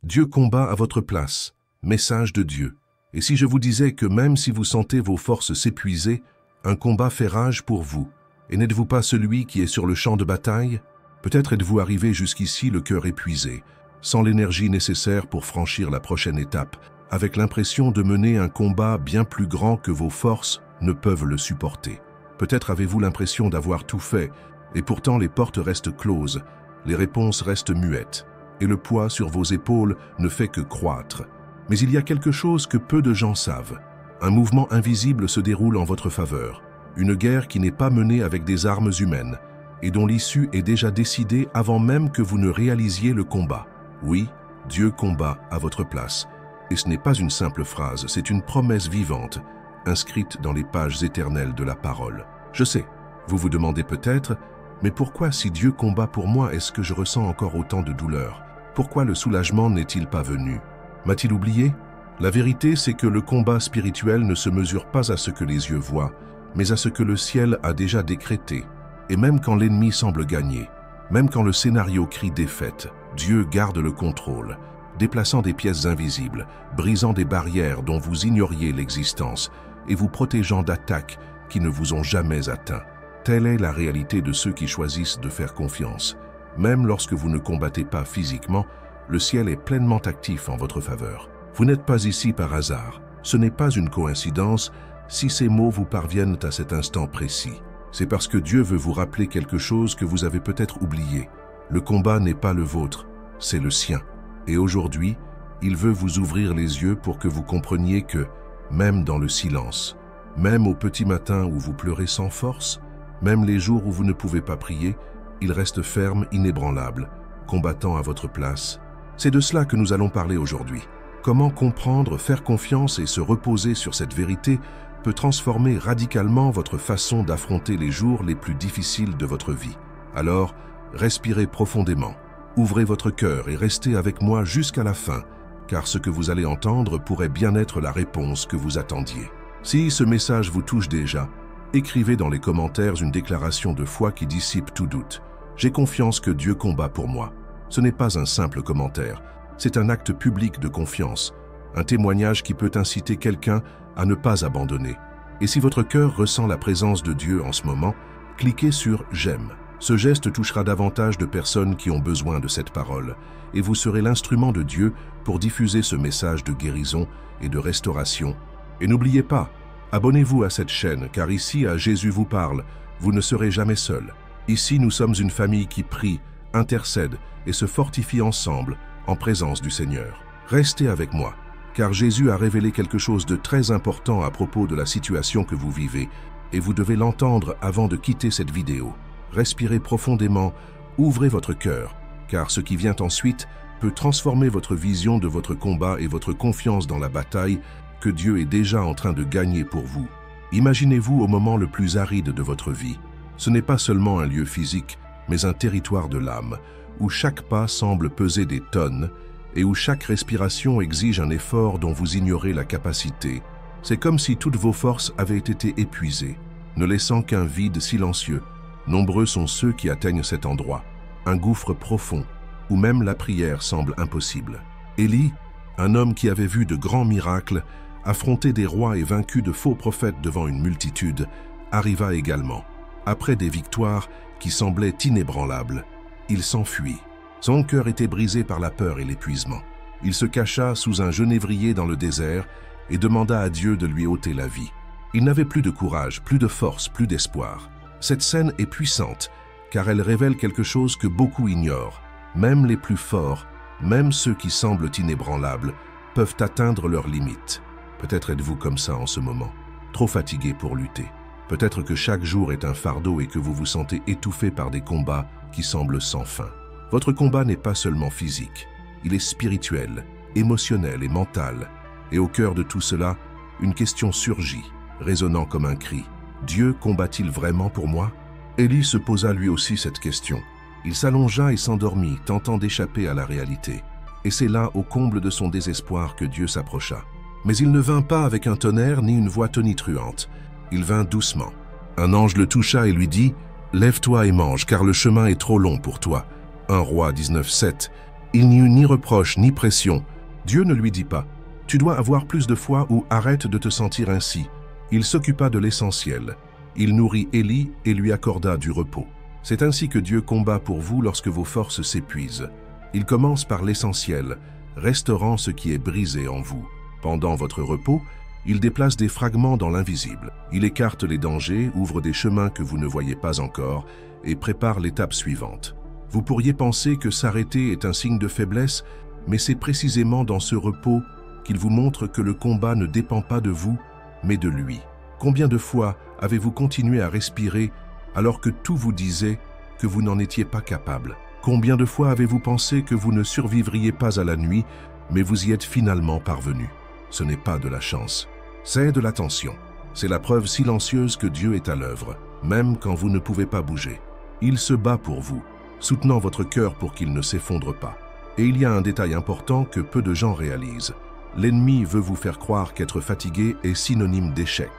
Dieu combat à votre place. Message de Dieu. Et si je vous disais que même si vous sentez vos forces s'épuiser, un combat fait rage pour vous, et n'êtes-vous pas celui qui est sur le champ de bataille? Peut-être êtes-vous arrivé jusqu'ici le cœur épuisé, sans l'énergie nécessaire pour franchir la prochaine étape, avec l'impression de mener un combat bien plus grand que vos forces ne peuvent le supporter. Peut-être avez-vous l'impression d'avoir tout fait, et pourtant les portes restent closes, les réponses restent muettes, et le poids sur vos épaules ne fait que croître. Mais il y a quelque chose que peu de gens savent. Un mouvement invisible se déroule en votre faveur, une guerre qui n'est pas menée avec des armes humaines, et dont l'issue est déjà décidée avant même que vous ne réalisiez le combat. Oui, Dieu combat à votre place. Et ce n'est pas une simple phrase, c'est une promesse vivante, inscrite dans les pages éternelles de la parole. Je sais, vous vous demandez peut-être, mais pourquoi si Dieu combat pour moi, est-ce que je ressens encore autant de douleur? Pourquoi le soulagement n'est-il pas venu? M'a-t-il oublié? La vérité, c'est que le combat spirituel ne se mesure pas à ce que les yeux voient, mais à ce que le ciel a déjà décrété. Et même quand l'ennemi semble gagner, même quand le scénario crie défaite, Dieu garde le contrôle, déplaçant des pièces invisibles, brisant des barrières dont vous ignoriez l'existence et vous protégeant d'attaques qui ne vous ont jamais atteint. Telle est la réalité de ceux qui choisissent de faire confiance. Même lorsque vous ne combattez pas physiquement, le ciel est pleinement actif en votre faveur. Vous n'êtes pas ici par hasard. Ce n'est pas une coïncidence si ces mots vous parviennent à cet instant précis. C'est parce que Dieu veut vous rappeler quelque chose que vous avez peut-être oublié. Le combat n'est pas le vôtre, c'est le sien. Et aujourd'hui, il veut vous ouvrir les yeux pour que vous compreniez que, même dans le silence, même au petit matin où vous pleurez sans force, même les jours où vous ne pouvez pas prier, il reste ferme, inébranlable, combattant à votre place. C'est de cela que nous allons parler aujourd'hui. Comment comprendre, faire confiance et se reposer sur cette vérité peut transformer radicalement votre façon d'affronter les jours les plus difficiles de votre vie. Alors, respirez profondément, ouvrez votre cœur et restez avec moi jusqu'à la fin, car ce que vous allez entendre pourrait bien être la réponse que vous attendiez. Si ce message vous touche déjà, écrivez dans les commentaires une déclaration de foi qui dissipe tout doute. J'ai confiance que Dieu combat pour moi. Ce n'est pas un simple commentaire, c'est un acte public de confiance, un témoignage qui peut inciter quelqu'un à ne pas abandonner. Et si votre cœur ressent la présence de Dieu en ce moment, cliquez sur « J'aime ». Ce geste touchera davantage de personnes qui ont besoin de cette parole, et vous serez l'instrument de Dieu pour diffuser ce message de guérison et de restauration. Et n'oubliez pas, abonnez-vous à cette chaîne, car ici, à Jésus vous parle, vous ne serez jamais seul. Ici, nous sommes une famille qui prie, intercède et se fortifie ensemble en présence du Seigneur. Restez avec moi, car Jésus a révélé quelque chose de très important à propos de la situation que vous vivez, et vous devez l'entendre avant de quitter cette vidéo. Respirez profondément, ouvrez votre cœur, car ce qui vient ensuite peut transformer votre vision de votre combat et votre confiance dans la bataille que Dieu est déjà en train de gagner pour vous. Imaginez-vous au moment le plus aride de votre vie. Ce n'est pas seulement un lieu physique, mais un territoire de l'âme, où chaque pas semble peser des tonnes et où chaque respiration exige un effort dont vous ignorez la capacité. C'est comme si toutes vos forces avaient été épuisées, ne laissant qu'un vide silencieux. Nombreux sont ceux qui atteignent cet endroit, un gouffre profond, où même la prière semble impossible. Élie, un homme qui avait vu de grands miracles, affronté des rois et vaincu de faux prophètes devant une multitude, arriva également. Après des victoires qui semblaient inébranlables, il s'enfuit. Son cœur était brisé par la peur et l'épuisement. Il se cacha sous un genévrier dans le désert et demanda à Dieu de lui ôter la vie. Il n'avait plus de courage, plus de force, plus d'espoir. Cette scène est puissante, car elle révèle quelque chose que beaucoup ignorent. Même les plus forts, même ceux qui semblent inébranlables, peuvent atteindre leurs limites. Peut-être êtes-vous comme ça en ce moment, trop fatigué pour lutter. Peut-être que chaque jour est un fardeau et que vous vous sentez étouffé par des combats qui semblent sans fin. Votre combat n'est pas seulement physique, il est spirituel, émotionnel et mental. Et au cœur de tout cela, une question surgit, résonnant comme un cri. Dieu combat-il vraiment pour moi? Élie se posa lui aussi cette question. Il s'allongea et s'endormit, tentant d'échapper à la réalité. Et c'est là, au comble de son désespoir, que Dieu s'approcha. Mais il ne vint pas avec un tonnerre ni une voix tonitruante. Il vint doucement. Un ange le toucha et lui dit « Lève-toi et mange, car le chemin est trop long pour toi. » 1 Roi 19, 7. Il n'y eut ni reproche ni pression. Dieu ne lui dit pas « Tu dois avoir plus de foi ou arrête de te sentir ainsi ». Il s'occupa de l'essentiel. Il nourrit Élie et lui accorda du repos. C'est ainsi que Dieu combat pour vous lorsque vos forces s'épuisent. Il commence par l'essentiel, restaurant ce qui est brisé en vous. Pendant votre repos, il déplace des fragments dans l'invisible. Il écarte les dangers, ouvre des chemins que vous ne voyez pas encore et prépare l'étape suivante. Vous pourriez penser que s'arrêter est un signe de faiblesse, mais c'est précisément dans ce repos qu'il vous montre que le combat ne dépend pas de vous, mais de lui. Combien de fois avez-vous continué à respirer alors que tout vous disait que vous n'en étiez pas capable? Combien de fois avez-vous pensé que vous ne survivriez pas à la nuit, mais vous y êtes finalement parvenu? Ce n'est pas de la chance, c'est de l'attention. C'est la preuve silencieuse que Dieu est à l'œuvre, même quand vous ne pouvez pas bouger. Il se bat pour vous, soutenant votre cœur pour qu'il ne s'effondre pas. Et il y a un détail important que peu de gens réalisent. L'ennemi veut vous faire croire qu'être fatigué est synonyme d'échec.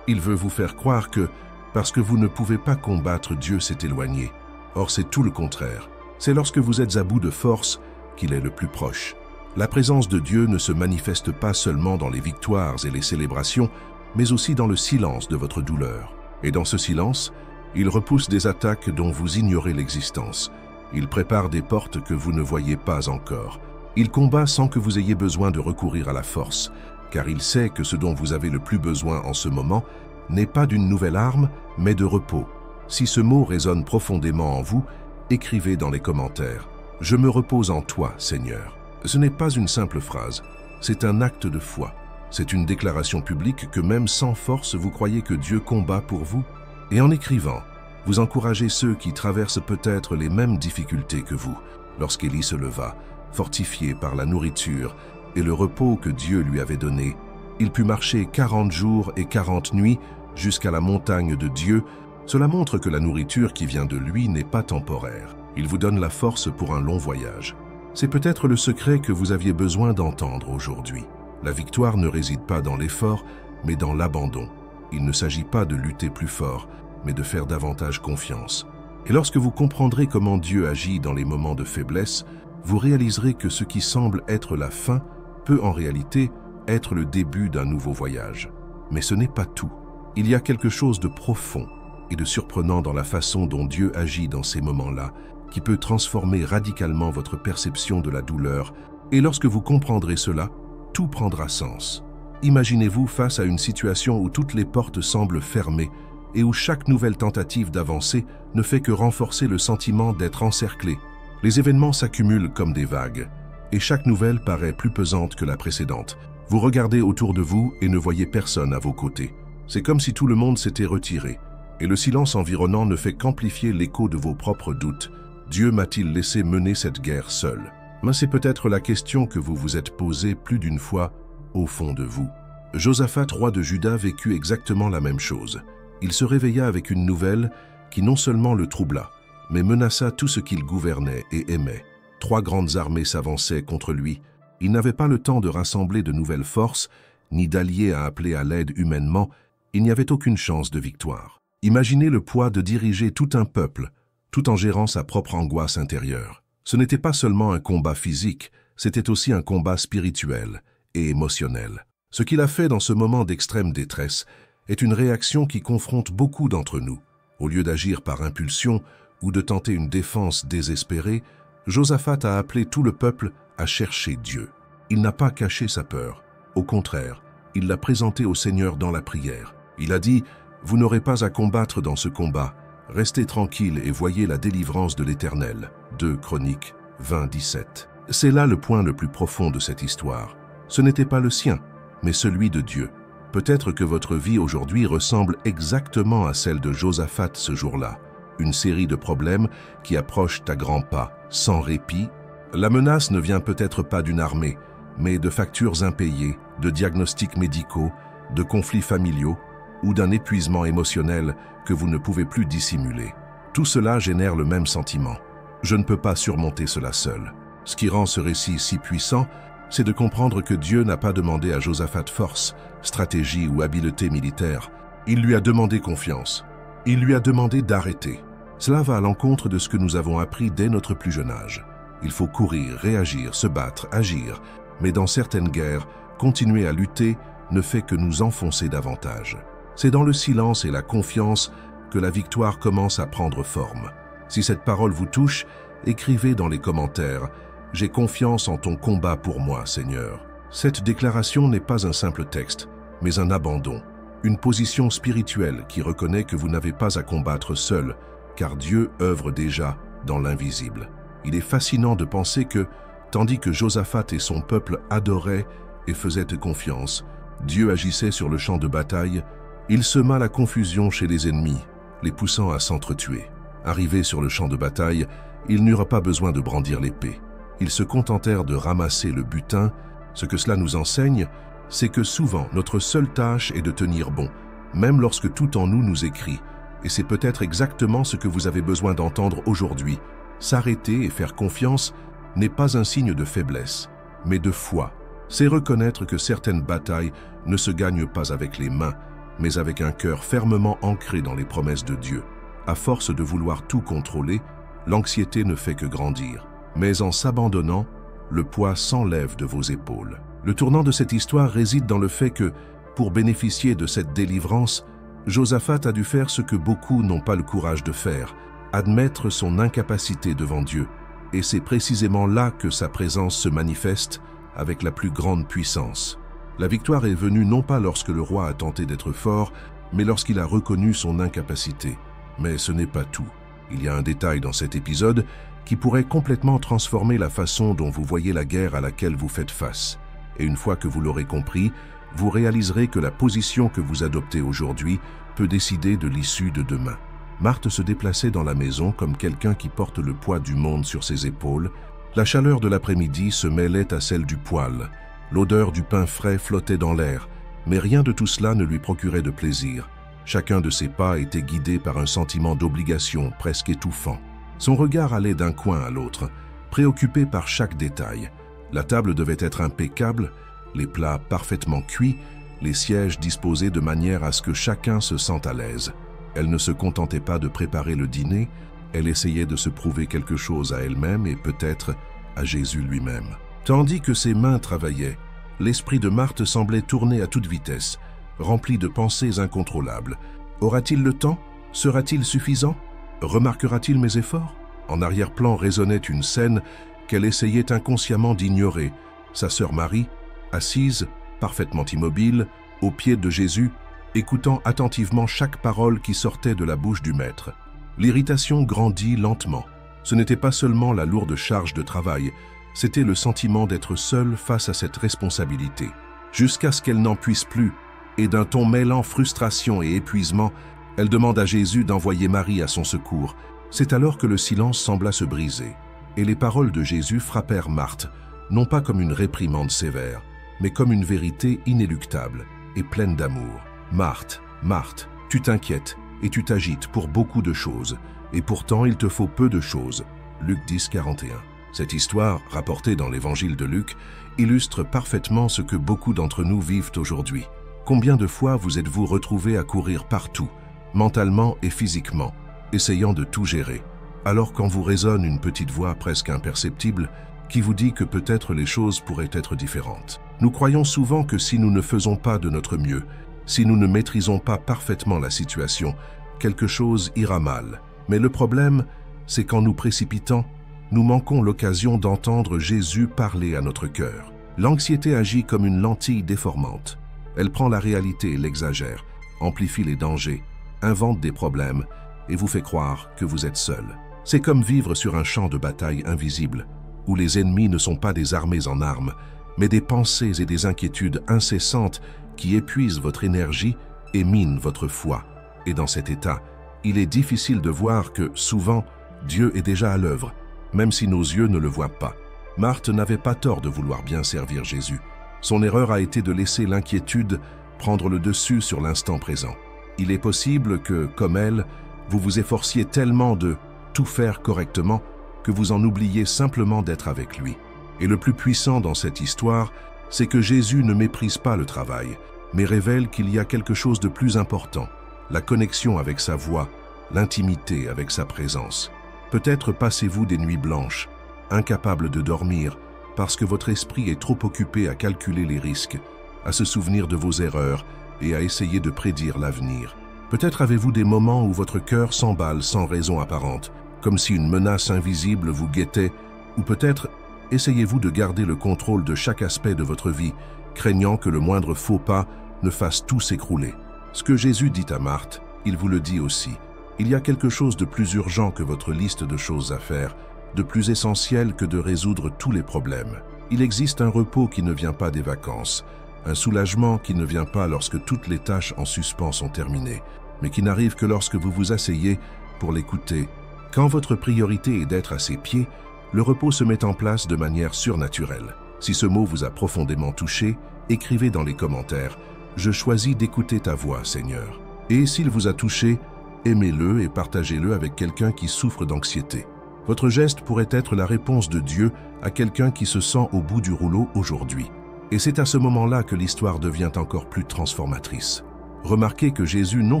Il veut vous faire croire que, parce que vous ne pouvez pas combattre, Dieu s'est éloigné. Or, c'est tout le contraire. C'est lorsque vous êtes à bout de force qu'il est le plus proche. La présence de Dieu ne se manifeste pas seulement dans les victoires et les célébrations, mais aussi dans le silence de votre douleur. Et dans ce silence, il repousse des attaques dont vous ignorez l'existence. Il prépare des portes que vous ne voyez pas encore. Il combat sans que vous ayez besoin de recourir à la force, car il sait que ce dont vous avez le plus besoin en ce moment n'est pas d'une nouvelle arme, mais de repos. Si ce mot résonne profondément en vous, écrivez dans les commentaires « Je me repose en toi, Seigneur ». Ce n'est pas une simple phrase, c'est un acte de foi. C'est une déclaration publique que même sans force, vous croyez que Dieu combat pour vous. Et en écrivant, vous encouragez ceux qui traversent peut-être les mêmes difficultés que vous. Lorsqu'Élie se leva, fortifié par la nourriture et le repos que Dieu lui avait donné, il put marcher 40 jours et 40 nuits jusqu'à la montagne de Dieu. Cela montre que la nourriture qui vient de lui n'est pas temporaire. Il vous donne la force pour un long voyage. C'est peut-être le secret que vous aviez besoin d'entendre aujourd'hui. La victoire ne réside pas dans l'effort, mais dans l'abandon. Il ne s'agit pas de lutter plus fort, mais de faire davantage confiance. Et lorsque vous comprendrez comment Dieu agit dans les moments de faiblesse, vous réaliserez que ce qui semble être la fin peut en réalité être le début d'un nouveau voyage. Mais ce n'est pas tout. Il y a quelque chose de profond et de surprenant dans la façon dont Dieu agit dans ces moments-là, qui peut transformer radicalement votre perception de la douleur. Et lorsque vous comprendrez cela, tout prendra sens. Imaginez-vous face à une situation où toutes les portes semblent fermées et où chaque nouvelle tentative d'avancer ne fait que renforcer le sentiment d'être encerclé. Les événements s'accumulent comme des vagues, et chaque nouvelle paraît plus pesante que la précédente. Vous regardez autour de vous et ne voyez personne à vos côtés. C'est comme si tout le monde s'était retiré, et le silence environnant ne fait qu'amplifier l'écho de vos propres doutes. Dieu m'a-t-il laissé mener cette guerre seul? Mais c'est peut-être la question que vous vous êtes posée plus d'une fois au fond de vous. Josaphat, roi de Juda, vécut exactement la même chose. Il se réveilla avec une nouvelle qui non seulement le troubla, mais menaça tout ce qu'il gouvernait et aimait. 3 grandes armées s'avançaient contre lui. Il n'avait pas le temps de rassembler de nouvelles forces, ni d'alliés à appeler à l'aide humainement. Il n'y avait aucune chance de victoire. Imaginez le poids de diriger tout un peuple, tout en gérant sa propre angoisse intérieure. Ce n'était pas seulement un combat physique, c'était aussi un combat spirituel et émotionnel. Ce qu'il a fait dans ce moment d'extrême détresse est une réaction qui confronte beaucoup d'entre nous. Au lieu d'agir par impulsion ou de tenter une défense désespérée, Josaphat a appelé tout le peuple à chercher Dieu. Il n'a pas caché sa peur. Au contraire, il l'a présenté au Seigneur dans la prière. Il a dit « Vous n'aurez pas à combattre dans ce combat. Restez tranquille et voyez la délivrance de l'Éternel. » 2 Chroniques 20, 17. C'est là le point le plus profond de cette histoire. Ce n'était pas le sien, mais celui de Dieu. Peut-être que votre vie aujourd'hui ressemble exactement à celle de Josaphat ce jour-là. Une série de problèmes qui approchent à grands pas, sans répit. La menace ne vient peut-être pas d'une armée, mais de factures impayées, de diagnostics médicaux, de conflits familiaux ou d'un épuisement émotionnel que vous ne pouvez plus dissimuler. Tout cela génère le même sentiment. Je ne peux pas surmonter cela seul. Ce qui rend ce récit si puissant, c'est de comprendre que Dieu n'a pas demandé à Josaphat force, stratégie ou habileté militaire. Il lui a demandé confiance. Il lui a demandé d'arrêter. Cela va à l'encontre de ce que nous avons appris dès notre plus jeune âge. Il faut courir, réagir, se battre, agir. Mais dans certaines guerres, continuer à lutter ne fait que nous enfoncer davantage. C'est dans le silence et la confiance que la victoire commence à prendre forme. Si cette parole vous touche, écrivez dans les commentaires « J'ai confiance en ton combat pour moi, Seigneur ». Cette déclaration n'est pas un simple texte, mais un abandon, une position spirituelle qui reconnaît que vous n'avez pas à combattre seul, car Dieu œuvre déjà dans l'invisible. Il est fascinant de penser que, tandis que Josaphat et son peuple adoraient et faisaient confiance, Dieu agissait sur le champ de bataille. Il sema la confusion chez les ennemis, les poussant à s'entretuer. Arrivés sur le champ de bataille, ils n'eurent pas besoin de brandir l'épée. Ils se contentèrent de ramasser le butin. Ce que cela nous enseigne, c'est que souvent notre seule tâche est de tenir bon, même lorsque tout en nous écrit. Et c'est peut-être exactement ce que vous avez besoin d'entendre aujourd'hui. S'arrêter et faire confiance n'est pas un signe de faiblesse, mais de foi. C'est reconnaître que certaines batailles ne se gagnent pas avec les mains, mais avec un cœur fermement ancré dans les promesses de Dieu. À force de vouloir tout contrôler, l'anxiété ne fait que grandir. Mais en s'abandonnant, le poids s'enlève de vos épaules. Le tournant de cette histoire réside dans le fait que, pour bénéficier de cette délivrance, Josaphat a dû faire ce que beaucoup n'ont pas le courage de faire, admettre son incapacité devant Dieu. Et c'est précisément là que sa présence se manifeste avec la plus grande puissance. La victoire est venue non pas lorsque le roi a tenté d'être fort, mais lorsqu'il a reconnu son incapacité. Mais ce n'est pas tout. Il y a un détail dans cet épisode qui pourrait complètement transformer la façon dont vous voyez la guerre à laquelle vous faites face. Et une fois que vous l'aurez compris, vous réaliserez que la position que vous adoptez aujourd'hui peut décider de l'issue de demain. Marthe se déplaçait dans la maison comme quelqu'un qui porte le poids du monde sur ses épaules. La chaleur de l'après-midi se mêlait à celle du poêle. L'odeur du pain frais flottait dans l'air, mais rien de tout cela ne lui procurait de plaisir. Chacun de ses pas était guidé par un sentiment d'obligation presque étouffant. Son regard allait d'un coin à l'autre, préoccupé par chaque détail. La table devait être impeccable, les plats parfaitement cuits, les sièges disposés de manière à ce que chacun se sente à l'aise. Elle ne se contentait pas de préparer le dîner, elle essayait de se prouver quelque chose à elle-même et peut-être à Jésus lui-même. Tandis que ses mains travaillaient, l'esprit de Marthe semblait tourner à toute vitesse, rempli de pensées incontrôlables. Aura-t-il le temps? Sera-t-il suffisant? Remarquera-t-il mes efforts? En arrière-plan résonnait une scène qu'elle essayait inconsciemment d'ignorer. Sa sœur Marie, assise, parfaitement immobile, aux pieds de Jésus, écoutant attentivement chaque parole qui sortait de la bouche du Maître. L'irritation grandit lentement. Ce n'était pas seulement la lourde charge de travail, c'était le sentiment d'être seule face à cette responsabilité. Jusqu'à ce qu'elle n'en puisse plus, et d'un ton mêlant frustration et épuisement, elle demande à Jésus d'envoyer Marie à son secours. C'est alors que le silence sembla se briser, et les paroles de Jésus frappèrent Marthe, non pas comme une réprimande sévère, mais comme une vérité inéluctable et pleine d'amour. « Marthe, Marthe, tu t'inquiètes et tu t'agites pour beaucoup de choses, et pourtant il te faut peu de choses. » Luc 10, 41. Cette histoire, rapportée dans l'évangile de Luc, illustre parfaitement ce que beaucoup d'entre nous vivent aujourd'hui. Combien de fois vous êtes-vous retrouvés à courir partout, mentalement et physiquement, essayant de tout gérer, alors qu'en vous résonne une petite voix presque imperceptible qui vous dit que peut-être les choses pourraient être différentes. Nous croyons souvent que si nous ne faisons pas de notre mieux, si nous ne maîtrisons pas parfaitement la situation, quelque chose ira mal. Mais le problème, c'est qu'en nous précipitant, nous manquons l'occasion d'entendre Jésus parler à notre cœur. L'anxiété agit comme une lentille déformante. Elle prend la réalité et l'exagère, amplifie les dangers, invente des problèmes et vous fait croire que vous êtes seul. C'est comme vivre sur un champ de bataille invisible, où les ennemis ne sont pas des armées en armes, mais des pensées et des inquiétudes incessantes qui épuisent votre énergie et minent votre foi. Et dans cet état, il est difficile de voir que, souvent, Dieu est déjà à l'œuvre, même si nos yeux ne le voient pas. Marthe n'avait pas tort de vouloir bien servir Jésus. Son erreur a été de laisser l'inquiétude prendre le dessus sur l'instant présent. Il est possible que, comme elle, vous vous efforciez tellement de tout faire correctement que vous en oubliez simplement d'être avec lui. Et le plus puissant dans cette histoire, c'est que Jésus ne méprise pas le travail, mais révèle qu'il y a quelque chose de plus important, la connexion avec sa voix, l'intimité avec sa présence. Peut-être passez-vous des nuits blanches, incapable de dormir parce que votre esprit est trop occupé à calculer les risques, à se souvenir de vos erreurs et à essayer de prédire l'avenir. Peut-être avez-vous des moments où votre cœur s'emballe sans raison apparente, comme si une menace invisible vous guettait, ou peut-être essayez-vous de garder le contrôle de chaque aspect de votre vie, craignant que le moindre faux pas ne fasse tout s'écrouler. Ce que Jésus dit à Marthe, il vous le dit aussi. Il y a quelque chose de plus urgent que votre liste de choses à faire, de plus essentiel que de résoudre tous les problèmes. Il existe un repos qui ne vient pas des vacances, un soulagement qui ne vient pas lorsque toutes les tâches en suspens sont terminées, mais qui n'arrive que lorsque vous vous asseyez pour l'écouter. Quand votre priorité est d'être à ses pieds, le repos se met en place de manière surnaturelle. Si ce mot vous a profondément touché, écrivez dans les commentaires « Je choisis d'écouter ta voix, Seigneur ». Et s'il vous a touché, aimez-le et partagez-le avec quelqu'un qui souffre d'anxiété. Votre geste pourrait être la réponse de Dieu à quelqu'un qui se sent au bout du rouleau aujourd'hui. Et c'est à ce moment-là que l'histoire devient encore plus transformatrice. Remarquez que Jésus non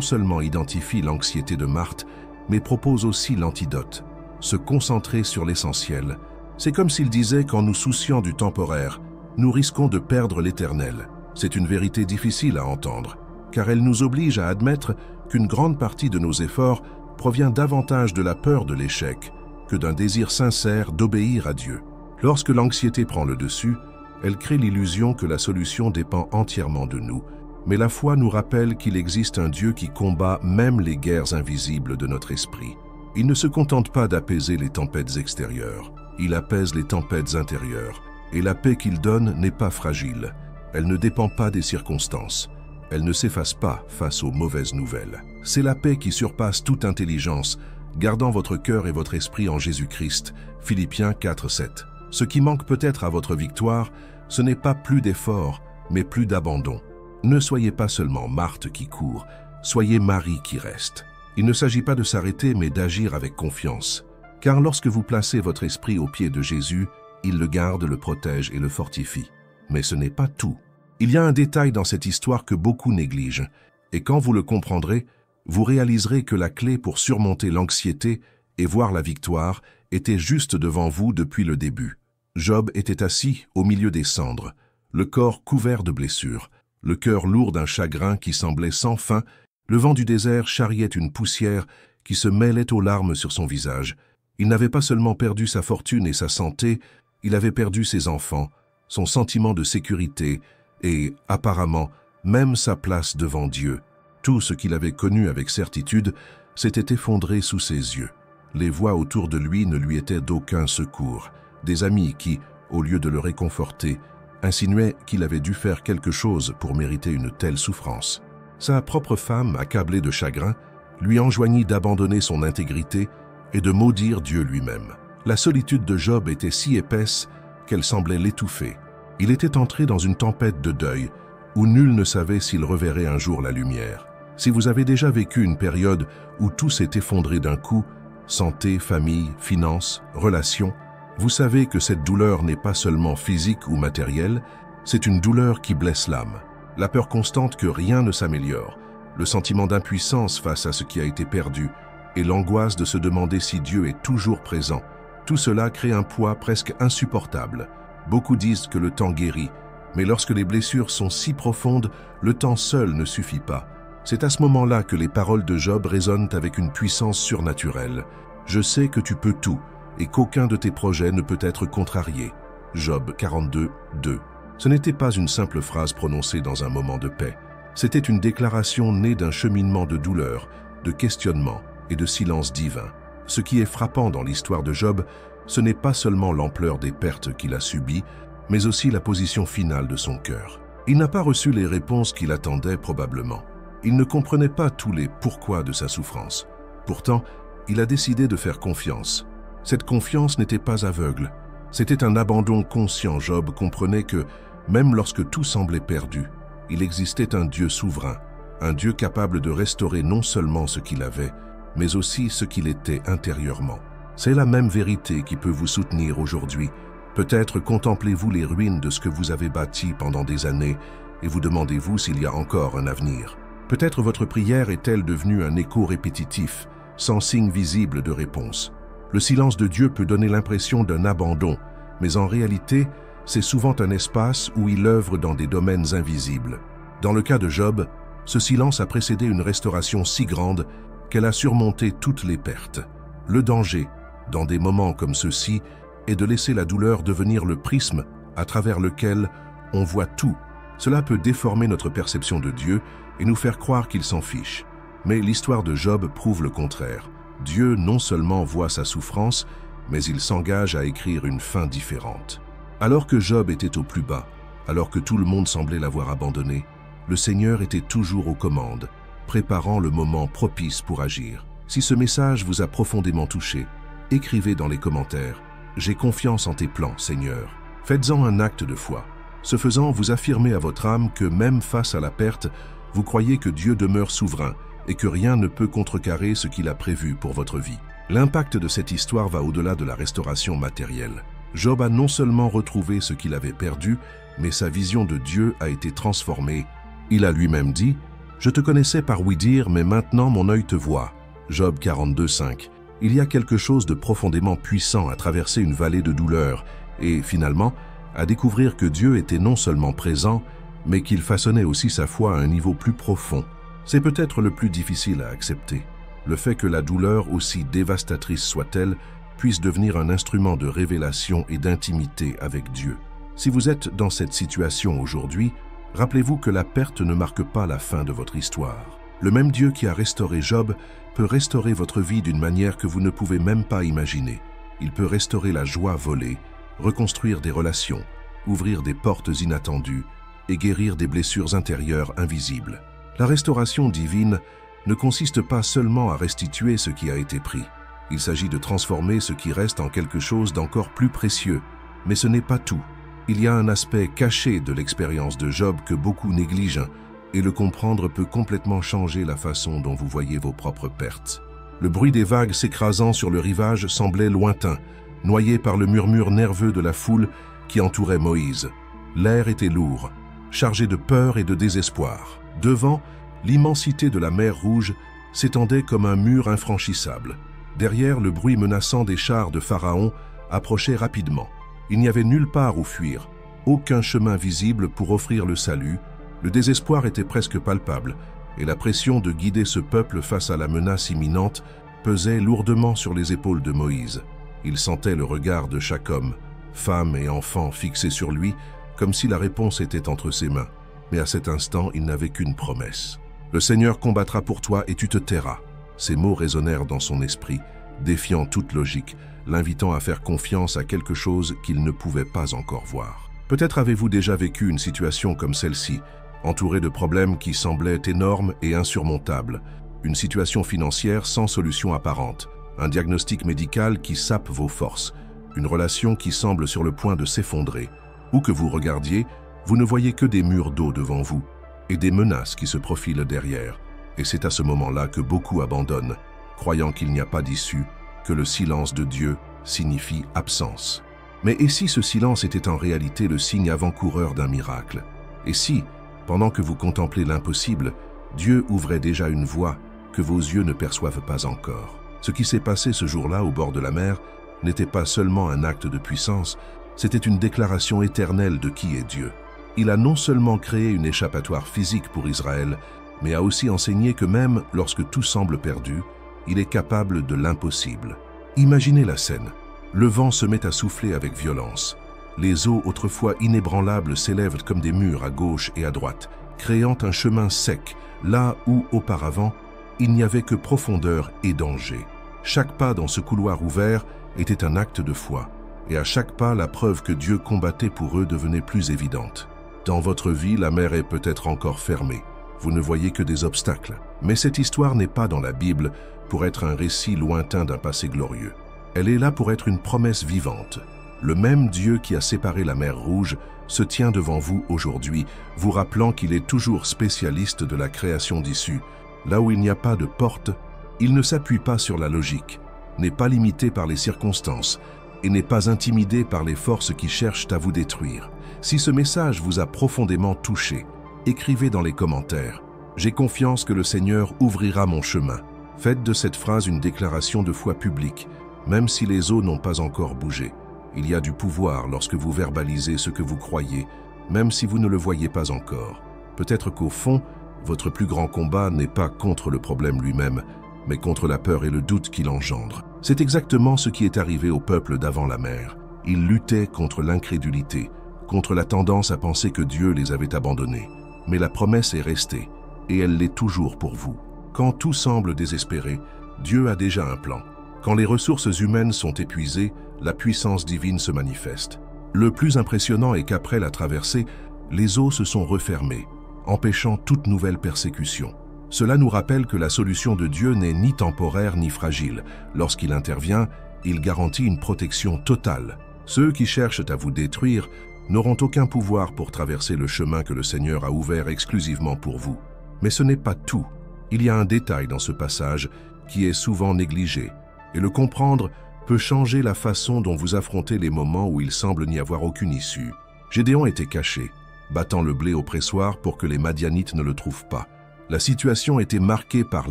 seulement identifie l'anxiété de Marthe, mais propose aussi l'antidote, se concentrer sur l'essentiel. C'est comme s'il disait qu'en nous souciant du temporaire, nous risquons de perdre l'éternel. C'est une vérité difficile à entendre, car elle nous oblige à admettre qu'une grande partie de nos efforts provient davantage de la peur de l'échec que d'un désir sincère d'obéir à Dieu. Lorsque l'anxiété prend le dessus, elle crée l'illusion que la solution dépend entièrement de nous, mais la foi nous rappelle qu'il existe un Dieu qui combat même les guerres invisibles de notre esprit. Il ne se contente pas d'apaiser les tempêtes extérieures, il apaise les tempêtes intérieures, et la paix qu'il donne n'est pas fragile. Elle ne dépend pas des circonstances. Elle ne s'efface pas face aux mauvaises nouvelles. C'est la paix qui surpasse toute intelligence, gardant votre cœur et votre esprit en Jésus-Christ. Philippiens 4:7. Ce qui manque peut-être à votre victoire, ce n'est pas plus d'efforts, mais plus d'abandon. Ne soyez pas seulement Marthe qui court, soyez Marie qui reste. Il ne s'agit pas de s'arrêter, mais d'agir avec confiance. Car lorsque vous placez votre esprit aux pieds de Jésus, il le garde, le protège et le fortifie. Mais ce n'est pas tout. Il y a un détail dans cette histoire que beaucoup négligent, et quand vous le comprendrez, vous réaliserez que la clé pour surmonter l'anxiété et voir la victoire était juste devant vous depuis le début. Job était assis au milieu des cendres, le corps couvert de blessures, le cœur lourd d'un chagrin qui semblait sans fin. Le vent du désert charriait une poussière qui se mêlait aux larmes sur son visage. Il n'avait pas seulement perdu sa fortune et sa santé, il avait perdu ses enfants, son sentiment de sécurité et, apparemment, même sa place devant Dieu. Tout ce qu'il avait connu avec certitude s'était effondré sous ses yeux. Les voix autour de lui ne lui étaient d'aucun secours. Des amis qui, au lieu de le réconforter, insinuaient qu'il avait dû faire quelque chose pour mériter une telle souffrance. Sa propre femme, accablée de chagrin, lui enjoignit d'abandonner son intégrité et de maudire Dieu lui-même. La solitude de Job était si épaisse qu'elle semblait l'étouffer. Il était entré dans une tempête de deuil où nul ne savait s'il reverrait un jour la lumière. Si vous avez déjà vécu une période où tout s'est effondré d'un coup, santé, famille, finances, relations, vous savez que cette douleur n'est pas seulement physique ou matérielle, c'est une douleur qui blesse l'âme. La peur constante que rien ne s'améliore, le sentiment d'impuissance face à ce qui a été perdu et l'angoisse de se demander si Dieu est toujours présent, tout cela crée un poids presque insupportable. Beaucoup disent que le temps guérit, mais lorsque les blessures sont si profondes, le temps seul ne suffit pas. C'est à ce moment-là que les paroles de Job résonnent avec une puissance surnaturelle. « Je sais que tu peux tout, et qu'aucun de tes projets ne peut être contrarié. » Job 42, 2. Ce n'était pas une simple phrase prononcée dans un moment de paix. C'était une déclaration née d'un cheminement de douleur, de questionnement et de silence divin. Ce qui est frappant dans l'histoire de Job, ce n'est pas seulement l'ampleur des pertes qu'il a subies, mais aussi la position finale de son cœur. Il n'a pas reçu les réponses qu'il attendait probablement. Il ne comprenait pas tous les pourquoi de sa souffrance. Pourtant, il a décidé de faire confiance. Cette confiance n'était pas aveugle. C'était un abandon conscient. Job comprenait que, même lorsque tout semblait perdu, il existait un Dieu souverain, un Dieu capable de restaurer non seulement ce qu'il avait, mais aussi ce qu'il était intérieurement. C'est la même vérité qui peut vous soutenir aujourd'hui. Peut-être contemplez-vous les ruines de ce que vous avez bâti pendant des années et vous demandez-vous s'il y a encore un avenir. Peut-être votre prière est-elle devenue un écho répétitif, sans signe visible de réponse. Le silence de Dieu peut donner l'impression d'un abandon, mais en réalité, c'est souvent un espace où il œuvre dans des domaines invisibles. Dans le cas de Job, ce silence a précédé une restauration si grande qu'elle a surmonté toutes les pertes. Le danger, dans des moments comme ceux-ci, est de laisser la douleur devenir le prisme à travers lequel on voit tout. Cela peut déformer notre perception de Dieu et nous faire croire qu'il s'en fiche. Mais l'histoire de Job prouve le contraire. Dieu non seulement voit sa souffrance, mais il s'engage à écrire une fin différente. Alors que Job était au plus bas, alors que tout le monde semblait l'avoir abandonné, le Seigneur était toujours aux commandes, préparant le moment propice pour agir. Si ce message vous a profondément touché, écrivez dans les commentaires « J'ai confiance en tes plans, Seigneur ». Faites-en un acte de foi. Ce faisant, vous affirmez à votre âme que même face à la perte, vous croyez que Dieu demeure souverain et que rien ne peut contrecarrer ce qu'il a prévu pour votre vie. L'impact de cette histoire va au-delà de la restauration matérielle. Job a non seulement retrouvé ce qu'il avait perdu, mais sa vision de Dieu a été transformée. Il a lui-même dit « Je te connaissais par ouï-dire, mais maintenant mon œil te voit ». Job 42:5. Il y a quelque chose de profondément puissant à traverser une vallée de douleur et, finalement, à découvrir que Dieu était non seulement présent, mais qu'il façonnait aussi sa foi à un niveau plus profond. C'est peut-être le plus difficile à accepter. Le fait que la douleur, aussi dévastatrice soit-elle, puisse devenir un instrument de révélation et d'intimité avec Dieu. Si vous êtes dans cette situation aujourd'hui, rappelez-vous que la perte ne marque pas la fin de votre histoire. Le même Dieu qui a restauré Job peut restaurer votre vie d'une manière que vous ne pouvez même pas imaginer. Il peut restaurer la joie volée, reconstruire des relations, ouvrir des portes inattendues et guérir des blessures intérieures invisibles. La restauration divine ne consiste pas seulement à restituer ce qui a été pris. Il s'agit de transformer ce qui reste en quelque chose d'encore plus précieux. Mais ce n'est pas tout. Il y a un aspect caché de l'expérience de Job que beaucoup négligent, et le comprendre peut complètement changer la façon dont vous voyez vos propres pertes. Le bruit des vagues s'écrasant sur le rivage semblait lointain, noyé par le murmure nerveux de la foule qui entourait Moïse. L'air était lourd, chargé de peur et de désespoir. Devant, l'immensité de la mer Rouge s'étendait comme un mur infranchissable. Derrière, le bruit menaçant des chars de Pharaon approchait rapidement. Il n'y avait nulle part où fuir, aucun chemin visible pour offrir le salut. Le désespoir était presque palpable, et la pression de guider ce peuple face à la menace imminente pesait lourdement sur les épaules de Moïse. Il sentait le regard de chaque homme, femme et enfant fixés sur lui, comme si la réponse était entre ses mains. Mais à cet instant, il n'avait qu'une promesse. « Le Seigneur combattra pour toi et tu te tairas ». Ces mots résonnèrent dans son esprit, défiant toute logique, l'invitant à faire confiance à quelque chose qu'il ne pouvait pas encore voir. Peut-être avez-vous déjà vécu une situation comme celle-ci, entourée de problèmes qui semblaient énormes et insurmontables, une situation financière sans solution apparente, un diagnostic médical qui sape vos forces, une relation qui semble sur le point de s'effondrer. Où que vous regardiez, vous ne voyez que des murs d'eau devant vous et des menaces qui se profilent derrière. Et c'est à ce moment-là que beaucoup abandonnent, croyant qu'il n'y a pas d'issue, que le silence de Dieu signifie absence. Mais et si ce silence était en réalité le signe avant-coureur d'un miracle? Et si, pendant que vous contemplez l'impossible, Dieu ouvrait déjà une voie que vos yeux ne perçoivent pas encore? Ce qui s'est passé ce jour-là au bord de la mer n'était pas seulement un acte de puissance, c'était une déclaration éternelle de qui est Dieu. Il a non seulement créé une échappatoire physique pour Israël, mais a aussi enseigné que même lorsque tout semble perdu, il est capable de l'impossible. Imaginez la scène. Le vent se met à souffler avec violence. Les eaux autrefois inébranlables s'élèvent comme des murs à gauche et à droite, créant un chemin sec, là où, auparavant, il n'y avait que profondeur et danger. Chaque pas dans ce couloir ouvert était un acte de foi, et à chaque pas, la preuve que Dieu combattait pour eux devenait plus évidente. Dans votre vie, la mer est peut-être encore fermée. Vous ne voyez que des obstacles. Mais cette histoire n'est pas dans la Bible pour être un récit lointain d'un passé glorieux. Elle est là pour être une promesse vivante. Le même Dieu qui a séparé la mer Rouge se tient devant vous aujourd'hui, vous rappelant qu'il est toujours spécialiste de la création d'issues. Là où il n'y a pas de porte, il ne s'appuie pas sur la logique, n'est pas limité par les circonstances et n'est pas intimidé par les forces qui cherchent à vous détruire. Si ce message vous a profondément touché, écrivez dans les commentaires « J'ai confiance que le Seigneur ouvrira mon chemin ». Faites de cette phrase une déclaration de foi publique même si les eaux n'ont pas encore bougé. Il y a du pouvoir lorsque vous verbalisez ce que vous croyez, même si vous ne le voyez pas encore. Peut-être qu'au fond, votre plus grand combat n'est pas contre le problème lui-même, mais contre la peur et le doute qu'il engendre. C'est exactement ce qui est arrivé au peuple d'avant la mer. Ils luttaient contre l'incrédulité, contre la tendance à penser que Dieu les avait abandonnés. Mais la promesse est restée, et elle l'est toujours pour vous. Quand tout semble désespéré, Dieu a déjà un plan. Quand les ressources humaines sont épuisées, la puissance divine se manifeste. Le plus impressionnant est qu'après la traversée, les eaux se sont refermées, empêchant toute nouvelle persécution. Cela nous rappelle que la solution de Dieu n'est ni temporaire ni fragile. Lorsqu'il intervient, il garantit une protection totale. Ceux qui cherchent à vous détruire n'auront aucun pouvoir pour traverser le chemin que le Seigneur a ouvert exclusivement pour vous. Mais ce n'est pas tout. Il y a un détail dans ce passage qui est souvent négligé, et le comprendre peut changer la façon dont vous affrontez les moments où il semble n'y avoir aucune issue. Gédéon était caché, battant le blé au pressoir pour que les Madianites ne le trouvent pas. La situation était marquée par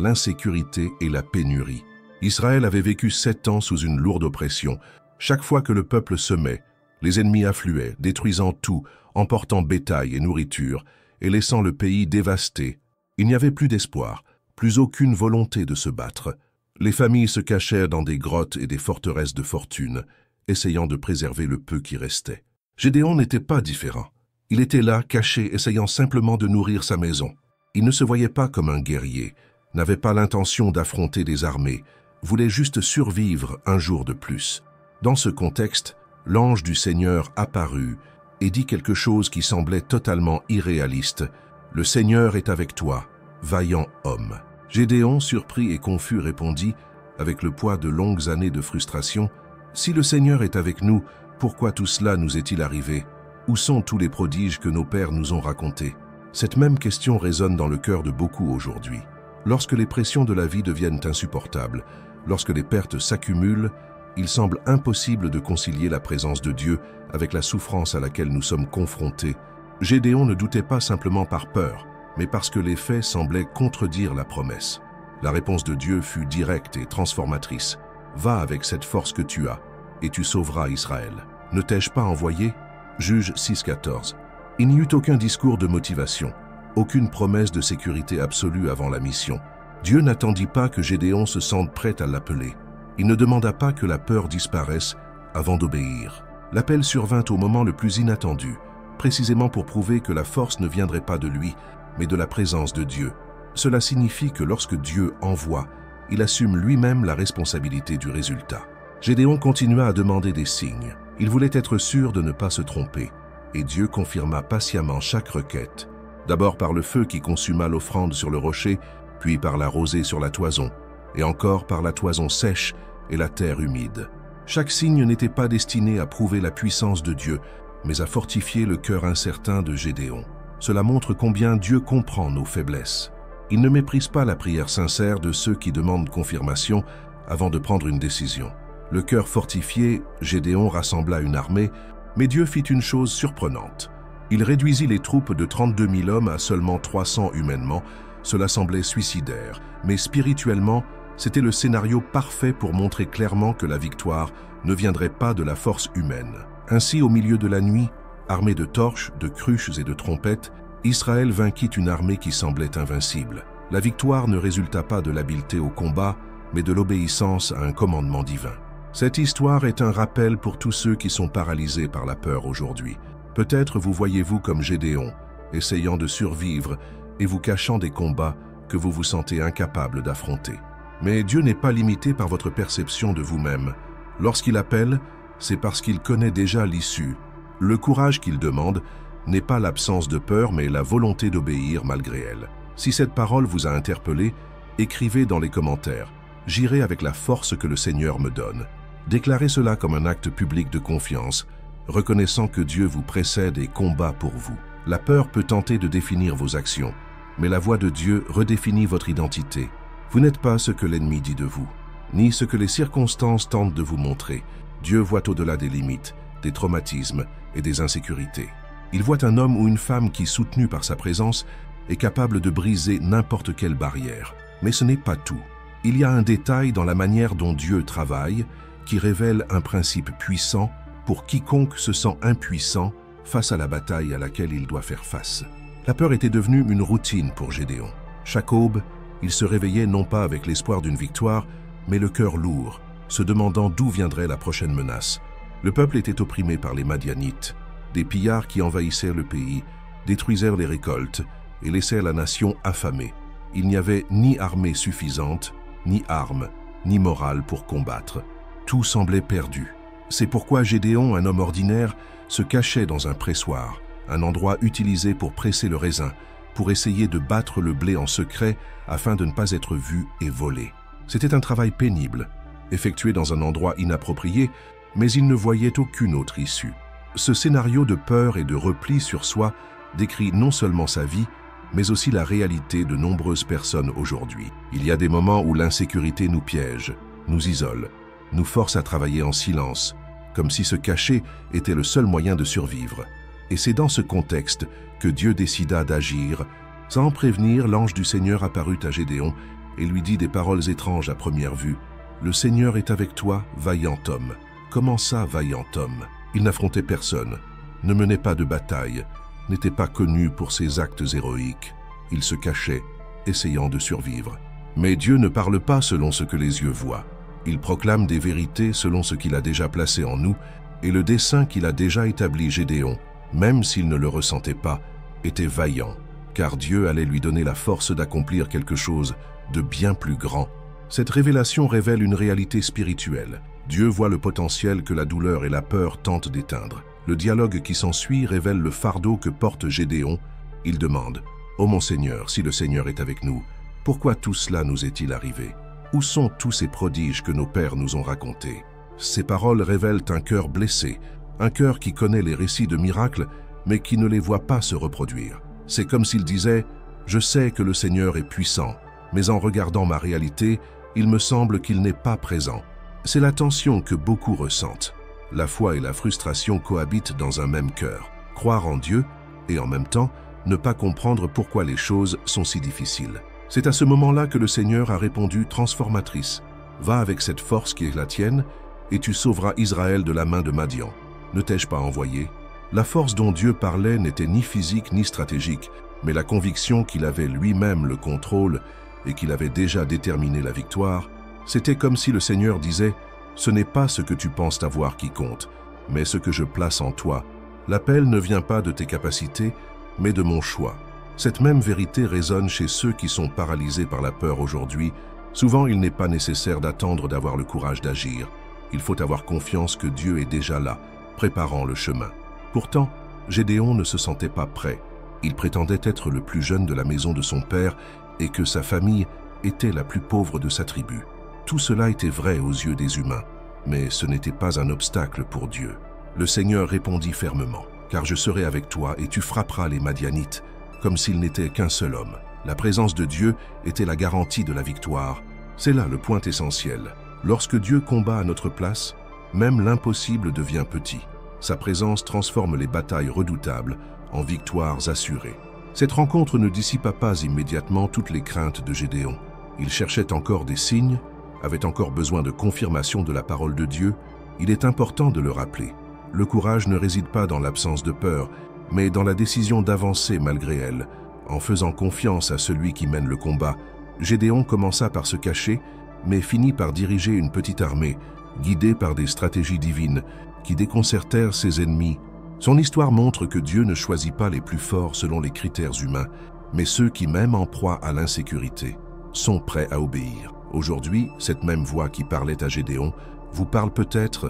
l'insécurité et la pénurie. Israël avait vécu 7 ans sous une lourde oppression. Chaque fois que le peuple semait, les ennemis affluaient, détruisant tout, emportant bétail et nourriture, et laissant le pays dévasté. Il n'y avait plus d'espoir, plus aucune volonté de se battre. Les familles se cachèrent dans des grottes et des forteresses de fortune, essayant de préserver le peu qui restait. Gédéon n'était pas différent. Il était là, caché, essayant simplement de nourrir sa maison. Il ne se voyait pas comme un guerrier, n'avait pas l'intention d'affronter des armées, voulait juste survivre un jour de plus. Dans ce contexte, l'ange du Seigneur apparut et dit quelque chose qui semblait totalement irréaliste. « Le Seigneur est avec toi, vaillant homme. » Gédéon, surpris et confus, répondit, avec le poids de longues années de frustration, « Si le Seigneur est avec nous, pourquoi tout cela nous est-il arrivé? Où sont tous les prodiges que nos pères nous ont racontés ?» Cette même question résonne dans le cœur de beaucoup aujourd'hui. Lorsque les pressions de la vie deviennent insupportables, lorsque les pertes s'accumulent, il semble impossible de concilier la présence de Dieu avec la souffrance à laquelle nous sommes confrontés. Gédéon ne doutait pas simplement par peur, mais parce que les faits semblaient contredire la promesse. La réponse de Dieu fut directe et transformatrice. « Va avec cette force que tu as, et tu sauveras Israël. Ne t'ai-je pas envoyé ?» Juge 6,14. Il n'y eut aucun discours de motivation, aucune promesse de sécurité absolue avant la mission. Dieu n'attendit pas que Gédéon se sente prêt à l'appeler. Il ne demanda pas que la peur disparaisse avant d'obéir. L'appel survint au moment le plus inattendu, précisément pour prouver que la force ne viendrait pas de lui, mais de la présence de Dieu. Cela signifie que lorsque Dieu envoie, il assume lui-même la responsabilité du résultat. Gédéon continua à demander des signes. Il voulait être sûr de ne pas se tromper, et Dieu confirma patiemment chaque requête. D'abord par le feu qui consuma l'offrande sur le rocher, puis par la rosée sur la toison, et encore par la toison sèche et la terre humide. Chaque signe n'était pas destiné à prouver la puissance de Dieu, mais à fortifier le cœur incertain de Gédéon. Cela montre combien Dieu comprend nos faiblesses. Il ne méprise pas la prière sincère de ceux qui demandent confirmation avant de prendre une décision. Le cœur fortifié, Gédéon rassembla une armée, mais Dieu fit une chose surprenante. Il réduisit les troupes de 32 000 hommes à seulement 300 humainement. Cela semblait suicidaire, mais spirituellement, c'était le scénario parfait pour montrer clairement que la victoire ne viendrait pas de la force humaine. Ainsi, au milieu de la nuit, armé de torches, de cruches et de trompettes, Israël vainquit une armée qui semblait invincible. La victoire ne résulta pas de l'habileté au combat, mais de l'obéissance à un commandement divin. Cette histoire est un rappel pour tous ceux qui sont paralysés par la peur aujourd'hui. Peut-être vous voyez-vous comme Gédéon, essayant de survivre et vous cachant des combats que vous vous sentez incapable d'affronter. Mais Dieu n'est pas limité par votre perception de vous-même. Lorsqu'il appelle, c'est parce qu'il connaît déjà l'issue. Le courage qu'il demande n'est pas l'absence de peur, mais la volonté d'obéir malgré elle. Si cette parole vous a interpellé, écrivez dans les commentaires « J'irai avec la force que le Seigneur me donne ». Déclarez cela comme un acte public de confiance, reconnaissant que Dieu vous précède et combat pour vous. La peur peut tenter de définir vos actions, mais la voix de Dieu redéfinit votre identité. Vous n'êtes pas ce que l'ennemi dit de vous, ni ce que les circonstances tentent de vous montrer. Dieu voit au-delà des limites, des traumatismes et des insécurités. Il voit un homme ou une femme qui, soutenu par sa présence, est capable de briser n'importe quelle barrière. Mais ce n'est pas tout. Il y a un détail dans la manière dont Dieu travaille qui révèle un principe puissant pour quiconque se sent impuissant face à la bataille à laquelle il doit faire face. La peur était devenue une routine pour Gédéon. Chaque aube, il se réveillait non pas avec l'espoir d'une victoire, mais le cœur lourd, se demandant d'où viendrait la prochaine menace. Le peuple était opprimé par les Madianites, des pillards qui envahissaient le pays, détruisèrent les récoltes et laissèrent la nation affamée. Il n'y avait ni armée suffisante, ni armes, ni morale pour combattre. Tout semblait perdu. C'est pourquoi Gédéon, un homme ordinaire, se cachait dans un pressoir, un endroit utilisé pour presser le raisin, pour essayer de battre le blé en secret afin de ne pas être vu et volé. C'était un travail pénible, effectué dans un endroit inapproprié, mais il ne voyait aucune autre issue. Ce scénario de peur et de repli sur soi décrit non seulement sa vie, mais aussi la réalité de nombreuses personnes aujourd'hui. Il y a des moments où l'insécurité nous piège, nous isole, nous force à travailler en silence, comme si se cacher était le seul moyen de survivre. Et c'est dans ce contexte que Dieu décida d'agir. Sans prévenir, l'ange du Seigneur apparut à Gédéon et lui dit des paroles étranges à première vue. « Le Seigneur est avec toi, vaillant homme. » Comment ça, vaillant homme? Il n'affrontait personne, ne menait pas de bataille, n'était pas connu pour ses actes héroïques. Il se cachait, essayant de survivre. Mais Dieu ne parle pas selon ce que les yeux voient. Il proclame des vérités selon ce qu'il a déjà placé en nous, et le dessein qu'il a déjà établi Gédéon, même s'il ne le ressentait pas, était vaillant, car Dieu allait lui donner la force d'accomplir quelque chose de bien plus grand. Cette révélation révèle une réalité spirituelle. Dieu voit le potentiel que la douleur et la peur tentent d'éteindre. Le dialogue qui s'ensuit révèle le fardeau que porte Gédéon. Il demande « Ô mon Seigneur, si le Seigneur est avec nous, pourquoi tout cela nous est-il arrivé? Où sont tous ces prodiges que nos pères nous ont racontés ?» Ces paroles révèlent un cœur blessé, un cœur qui connaît les récits de miracles, mais qui ne les voit pas se reproduire. C'est comme s'il disait « Je sais que le Seigneur est puissant, mais en regardant ma réalité, il me semble qu'il n'est pas présent. » C'est la tension que beaucoup ressentent. La foi et la frustration cohabitent dans un même cœur. Croire en Dieu et en même temps ne pas comprendre pourquoi les choses sont si difficiles. C'est à ce moment-là que le Seigneur a répondu transformatrice. Va avec cette force qui est la tienne et tu sauveras Israël de la main de Madian. Ne t'ai-je pas envoyé? La force dont Dieu parlait n'était ni physique ni stratégique, mais la conviction qu'il avait lui-même le contrôle et qu'il avait déjà déterminé la victoire. C'était comme si le Seigneur disait « Ce n'est pas ce que tu penses avoir qui compte, mais ce que je place en toi. L'appel ne vient pas de tes capacités, mais de mon choix. » Cette même vérité résonne chez ceux qui sont paralysés par la peur aujourd'hui. Souvent, il n'est pas nécessaire d'attendre d'avoir le courage d'agir. Il faut avoir confiance que Dieu est déjà là, préparant le chemin. Pourtant, Gédéon ne se sentait pas prêt. Il prétendait être le plus jeune de la maison de son père et que sa famille était la plus pauvre de sa tribu. Tout cela était vrai aux yeux des humains, mais ce n'était pas un obstacle pour Dieu. Le Seigneur répondit fermement, « Car je serai avec toi et tu frapperas les Madianites, comme s'il n'était qu'un seul homme. » La présence de Dieu était la garantie de la victoire. C'est là le point essentiel. Lorsque Dieu combat à notre place, même l'impossible devient petit. Sa présence transforme les batailles redoutables en victoires assurées. Cette rencontre ne dissipa pas immédiatement toutes les craintes de Gédéon. Il cherchait encore des signes, avait encore besoin de confirmation de la parole de Dieu. Il est important de le rappeler. Le courage ne réside pas dans l'absence de peur, mais dans la décision d'avancer malgré elle. En faisant confiance à celui qui mène le combat, Gédéon commença par se cacher, mais finit par diriger une petite armée, guidée par des stratégies divines, qui déconcertèrent ses ennemis. Son histoire montre que Dieu ne choisit pas les plus forts selon les critères humains, mais ceux qui, même en proie à l'insécurité, sont prêts à obéir. Aujourd'hui, cette même voix qui parlait à Gédéon vous parle peut-être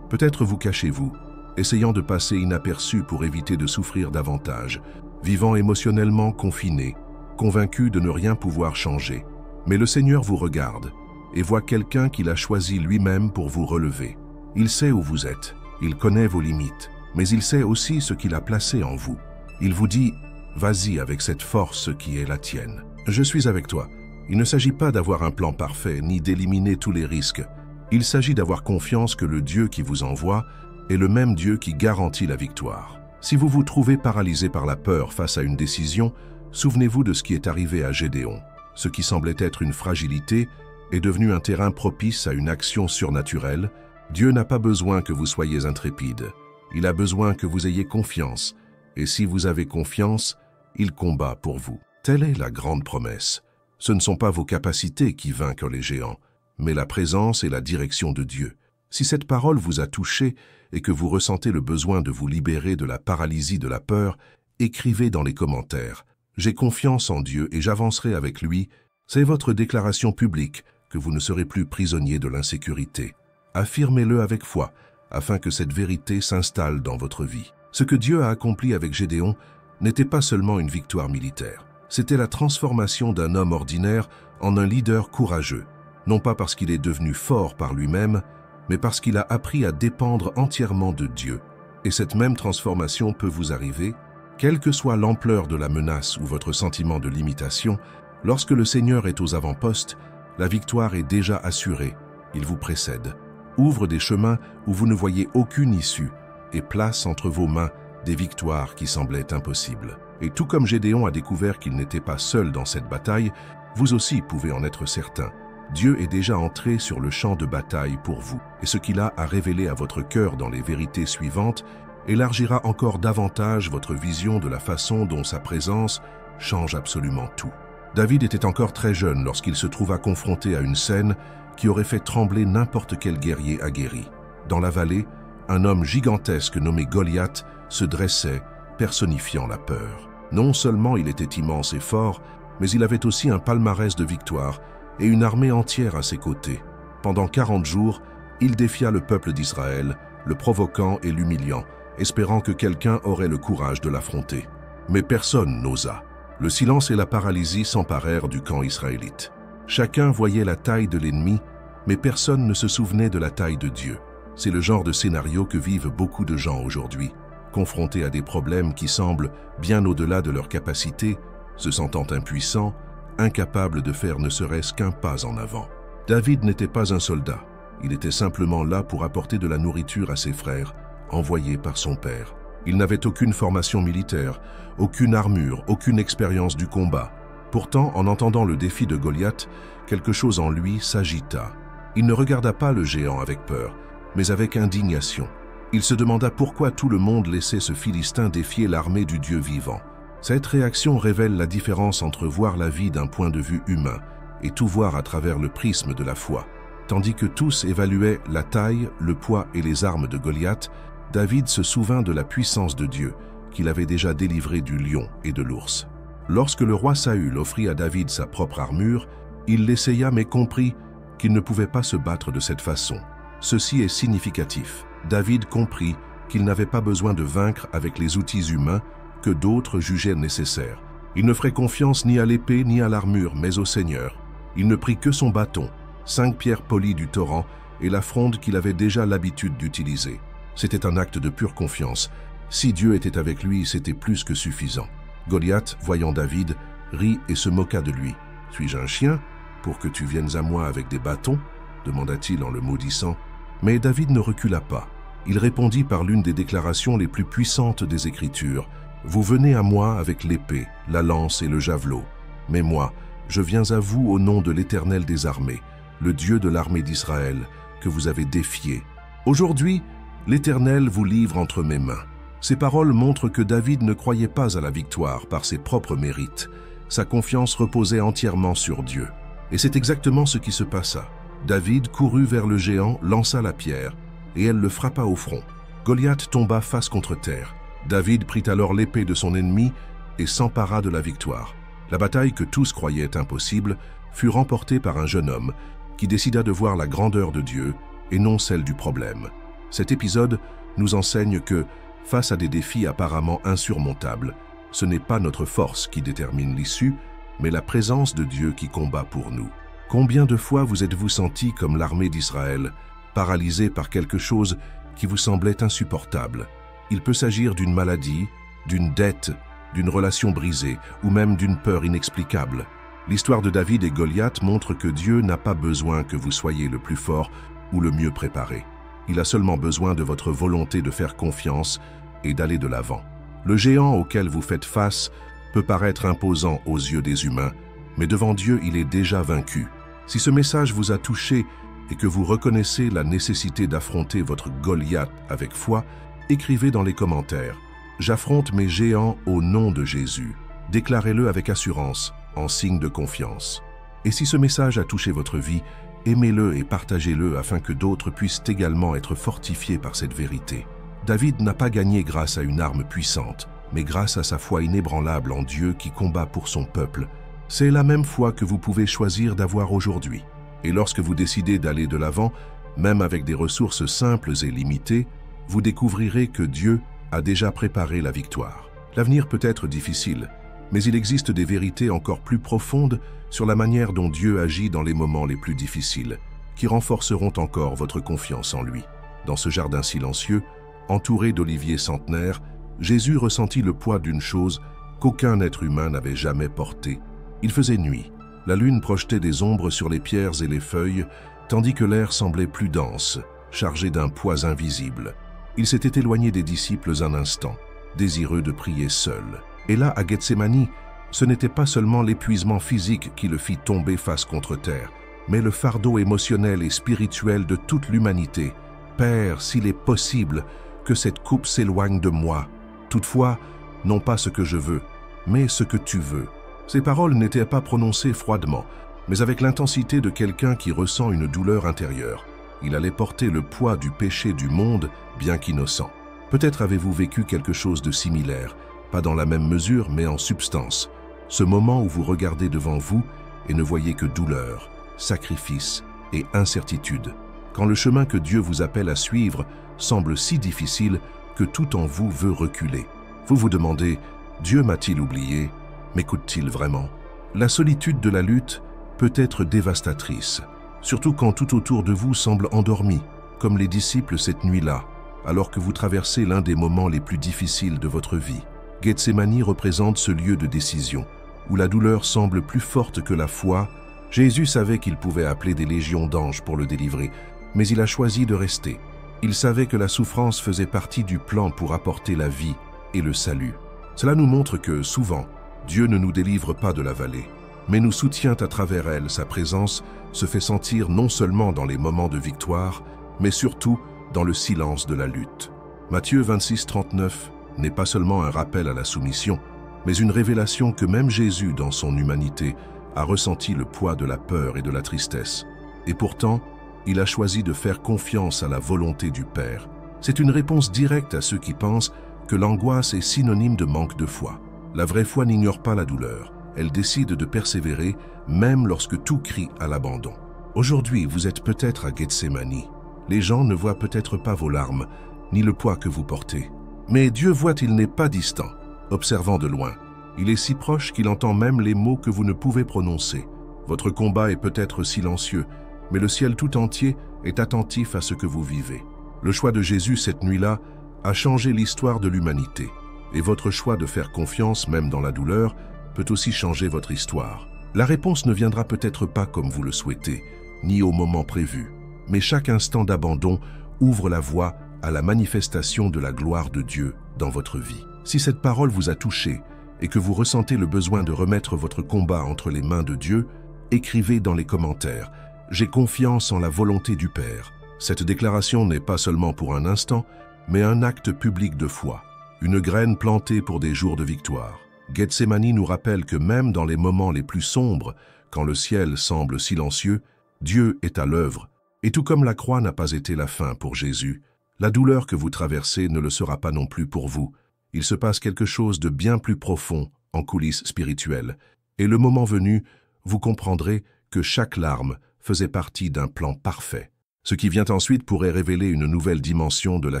vous cachez-vous, essayant de passer inaperçu pour éviter de souffrir davantage, vivant émotionnellement confiné, convaincu de ne rien pouvoir changer. Mais le Seigneur vous regarde et voit quelqu'un qu'il a choisi lui-même pour vous relever. Il sait où vous êtes, il connaît vos limites, mais il sait aussi ce qu'il a placé en vous. Il vous dit « Vas-y avec cette force qui est la tienne. Je suis avec toi. » Il ne s'agit pas d'avoir un plan parfait, ni d'éliminer tous les risques. Il s'agit d'avoir confiance que le Dieu qui vous envoie est le même Dieu qui garantit la victoire. Si vous vous trouvez paralysé par la peur face à une décision, souvenez-vous de ce qui est arrivé à Gédéon. Ce qui semblait être une fragilité est devenu un terrain propice à une action surnaturelle, Dieu n'a pas besoin que vous soyez intrépide. Il a besoin que vous ayez confiance. Et si vous avez confiance, il combat pour vous. Telle est la grande promesse. Ce ne sont pas vos capacités qui vainquent les géants, mais la présence et la direction de Dieu. Si cette parole vous a touché et que vous ressentez le besoin de vous libérer de la paralysie de la peur, écrivez dans les commentaires « J'ai confiance en Dieu et j'avancerai avec lui ». C'est votre déclaration publique que vous ne serez plus prisonnier de l'insécurité. Affirmez-le avec foi, afin que cette vérité s'installe dans votre vie. Ce que Dieu a accompli avec Gédéon n'était pas seulement une victoire militaire. C'était la transformation d'un homme ordinaire en un leader courageux, non pas parce qu'il est devenu fort par lui-même, mais parce qu'il a appris à dépendre entièrement de Dieu. Et cette même transformation peut vous arriver, quelle que soit l'ampleur de la menace ou votre sentiment de limitation. Lorsque le Seigneur est aux avant-postes, la victoire est déjà assurée. Il vous précède, ouvre des chemins où vous ne voyez aucune issue et place entre vos mains des victoires qui semblaient impossibles. Et tout comme Gédéon a découvert qu'il n'était pas seul dans cette bataille, vous aussi pouvez en être certain. Dieu est déjà entré sur le champ de bataille pour vous. Et ce qu'il a à révéler à votre cœur dans les vérités suivantes élargira encore davantage votre vision de la façon dont sa présence change absolument tout. David était encore très jeune lorsqu'il se trouva confronté à une scène qui aurait fait trembler n'importe quel guerrier aguerri. Dans la vallée, un homme gigantesque nommé Goliath se dressait, personnifiant la peur. Non seulement il était immense et fort, mais il avait aussi un palmarès de victoires et une armée entière à ses côtés. Pendant 40 jours, il défia le peuple d'Israël, le provoquant et l'humiliant, espérant que quelqu'un aurait le courage de l'affronter. Mais personne n'osa. Le silence et la paralysie s'emparèrent du camp israélite. Chacun voyait la taille de l'ennemi, mais personne ne se souvenait de la taille de Dieu. C'est le genre de scénario que vivent beaucoup de gens aujourd'hui, confrontés à des problèmes qui semblent bien au-delà de leurs capacités, se sentant impuissants, incapables de faire ne serait-ce qu'un pas en avant. David n'était pas un soldat, il était simplement là pour apporter de la nourriture à ses frères, envoyés par son père. Il n'avait aucune formation militaire, aucune armure, aucune expérience du combat. Pourtant, en entendant le défi de Goliath, quelque chose en lui s'agita. Il ne regarda pas le géant avec peur, mais avec indignation. Il se demanda pourquoi tout le monde laissait ce Philistin défier l'armée du Dieu vivant. Cette réaction révèle la différence entre voir la vie d'un point de vue humain et tout voir à travers le prisme de la foi. Tandis que tous évaluaient la taille, le poids et les armes de Goliath, David se souvint de la puissance de Dieu, qu'il avait déjà délivré du lion et de l'ours. Lorsque le roi Saül offrit à David sa propre armure, il l'essaya mais comprit qu'il ne pouvait pas se battre de cette façon. Ceci est significatif. David comprit qu'il n'avait pas besoin de vaincre avec les outils humains que d'autres jugeaient nécessaires. Il ne ferait confiance ni à l'épée ni à l'armure, mais au Seigneur. Il ne prit que son bâton, 5 pierres polies du torrent et la fronde qu'il avait déjà l'habitude d'utiliser. C'était un acte de pure confiance. Si Dieu était avec lui, c'était plus que suffisant. Goliath, voyant David, rit et se moqua de lui. « Suis-je un chien pour que tu viennes à moi avec des bâtons ?» demanda-t-il en le maudissant. Mais David ne recula pas. Il répondit par l'une des déclarations les plus puissantes des Écritures. « Vous venez à moi avec l'épée, la lance et le javelot. Mais moi, je viens à vous au nom de l'Éternel des armées, le Dieu de l'armée d'Israël, que vous avez défié. Aujourd'hui, l'Éternel vous livre entre mes mains. » Ces paroles montrent que David ne croyait pas à la victoire par ses propres mérites. Sa confiance reposait entièrement sur Dieu. Et c'est exactement ce qui se passa. David courut vers le géant, lança la pierre, et elle le frappa au front. Goliath tomba face contre terre. David prit alors l'épée de son ennemi et s'empara de la victoire. La bataille que tous croyaient impossible fut remportée par un jeune homme qui décida de voir la grandeur de Dieu et non celle du problème. Cet épisode nous enseigne que, face à des défis apparemment insurmontables, ce n'est pas notre force qui détermine l'issue, mais la présence de Dieu qui combat pour nous. Combien de fois vous êtes-vous senti comme l'armée d'Israël, paralysé par quelque chose qui vous semblait insupportable? Il peut s'agir d'une maladie, d'une dette, d'une relation brisée ou même d'une peur inexplicable. L'histoire de David et Goliath montre que Dieu n'a pas besoin que vous soyez le plus fort ou le mieux préparé. Il a seulement besoin de votre volonté de faire confiance et d'aller de l'avant. Le géant auquel vous faites face peut paraître imposant aux yeux des humains, mais devant Dieu, il est déjà vaincu. Si ce message vous a touché et que vous reconnaissez la nécessité d'affronter votre Goliath avec foi, écrivez dans les commentaires « J'affronte mes géants au nom de Jésus ». Déclarez-le avec assurance, en signe de confiance. Et si ce message a touché votre vie, aimez-le et partagez-le afin que d'autres puissent également être fortifiés par cette vérité. David n'a pas gagné grâce à une arme puissante, mais grâce à sa foi inébranlable en Dieu qui combat pour son peuple. C'est la même foi que vous pouvez choisir d'avoir aujourd'hui. Et lorsque vous décidez d'aller de l'avant, même avec des ressources simples et limitées, vous découvrirez que Dieu a déjà préparé la victoire. L'avenir peut être difficile, mais il existe des vérités encore plus profondes sur la manière dont Dieu agit dans les moments les plus difficiles, qui renforceront encore votre confiance en lui. Dans ce jardin silencieux, entouré d'oliviers centenaires, Jésus ressentit le poids d'une chose qu'aucun être humain n'avait jamais portée. Il faisait nuit. La lune projetait des ombres sur les pierres et les feuilles, tandis que l'air semblait plus dense, chargé d'un poids invisible. Il s'était éloigné des disciples un instant, désireux de prier seul. Et là, à Gethsémani, ce n'était pas seulement l'épuisement physique qui le fit tomber face contre terre, mais le fardeau émotionnel et spirituel de toute l'humanité. « Père, s'il est possible, que cette coupe s'éloigne de moi. Toutefois, non pas ce que je veux, mais ce que tu veux. » Ces paroles n'étaient pas prononcées froidement, mais avec l'intensité de quelqu'un qui ressent une douleur intérieure. Il allait porter le poids du péché du monde, bien qu'innocent. Peut-être avez-vous vécu quelque chose de similaire, pas dans la même mesure, mais en substance. Ce moment où vous regardez devant vous et ne voyez que douleur, sacrifice et incertitude. Quand le chemin que Dieu vous appelle à suivre semble si difficile que tout en vous veut reculer. Vous vous demandez, Dieu m'a-t-il oublié ? M'écoute-t-il vraiment? La solitude de la lutte peut être dévastatrice, surtout quand tout autour de vous semble endormi, comme les disciples cette nuit-là, alors que vous traversez l'un des moments les plus difficiles de votre vie. Gethsémani représente ce lieu de décision, où la douleur semble plus forte que la foi. Jésus savait qu'il pouvait appeler des légions d'anges pour le délivrer, mais il a choisi de rester. Il savait que la souffrance faisait partie du plan pour apporter la vie et le salut. Cela nous montre que, souvent, Dieu ne nous délivre pas de la vallée, mais nous soutient à travers elle. Sa présence se fait sentir non seulement dans les moments de victoire, mais surtout dans le silence de la lutte. Matthieu 26, 39 n'est pas seulement un rappel à la soumission, mais une révélation que même Jésus, dans son humanité, a ressenti le poids de la peur et de la tristesse. Et pourtant, il a choisi de faire confiance à la volonté du Père. C'est une réponse directe à ceux qui pensent que l'angoisse est synonyme de manque de foi. La vraie foi n'ignore pas la douleur. Elle décide de persévérer, même lorsque tout crie à l'abandon. Aujourd'hui, vous êtes peut-être à Gethsémani. Les gens ne voient peut-être pas vos larmes, ni le poids que vous portez. Mais Dieu voit, il n'est pas distant, observant de loin. Il est si proche qu'il entend même les mots que vous ne pouvez prononcer. Votre combat est peut-être silencieux, mais le ciel tout entier est attentif à ce que vous vivez. Le choix de Jésus cette nuit-là a changé l'histoire de l'humanité. Et votre choix de faire confiance, même dans la douleur, peut aussi changer votre histoire. La réponse ne viendra peut-être pas comme vous le souhaitez, ni au moment prévu, mais chaque instant d'abandon ouvre la voie à la manifestation de la gloire de Dieu dans votre vie. Si cette parole vous a touché et que vous ressentez le besoin de remettre votre combat entre les mains de Dieu, écrivez dans les commentaires « J'ai confiance en la volonté du Père ». Cette déclaration n'est pas seulement pour un instant, mais un acte public de foi. Une graine plantée pour des jours de victoire. Gethsémani nous rappelle que même dans les moments les plus sombres, quand le ciel semble silencieux, Dieu est à l'œuvre. Et tout comme la croix n'a pas été la fin pour Jésus, la douleur que vous traversez ne le sera pas non plus pour vous. Il se passe quelque chose de bien plus profond en coulisses spirituelles. Et le moment venu, vous comprendrez que chaque larme faisait partie d'un plan parfait. Ce qui vient ensuite pourrait révéler une nouvelle dimension de la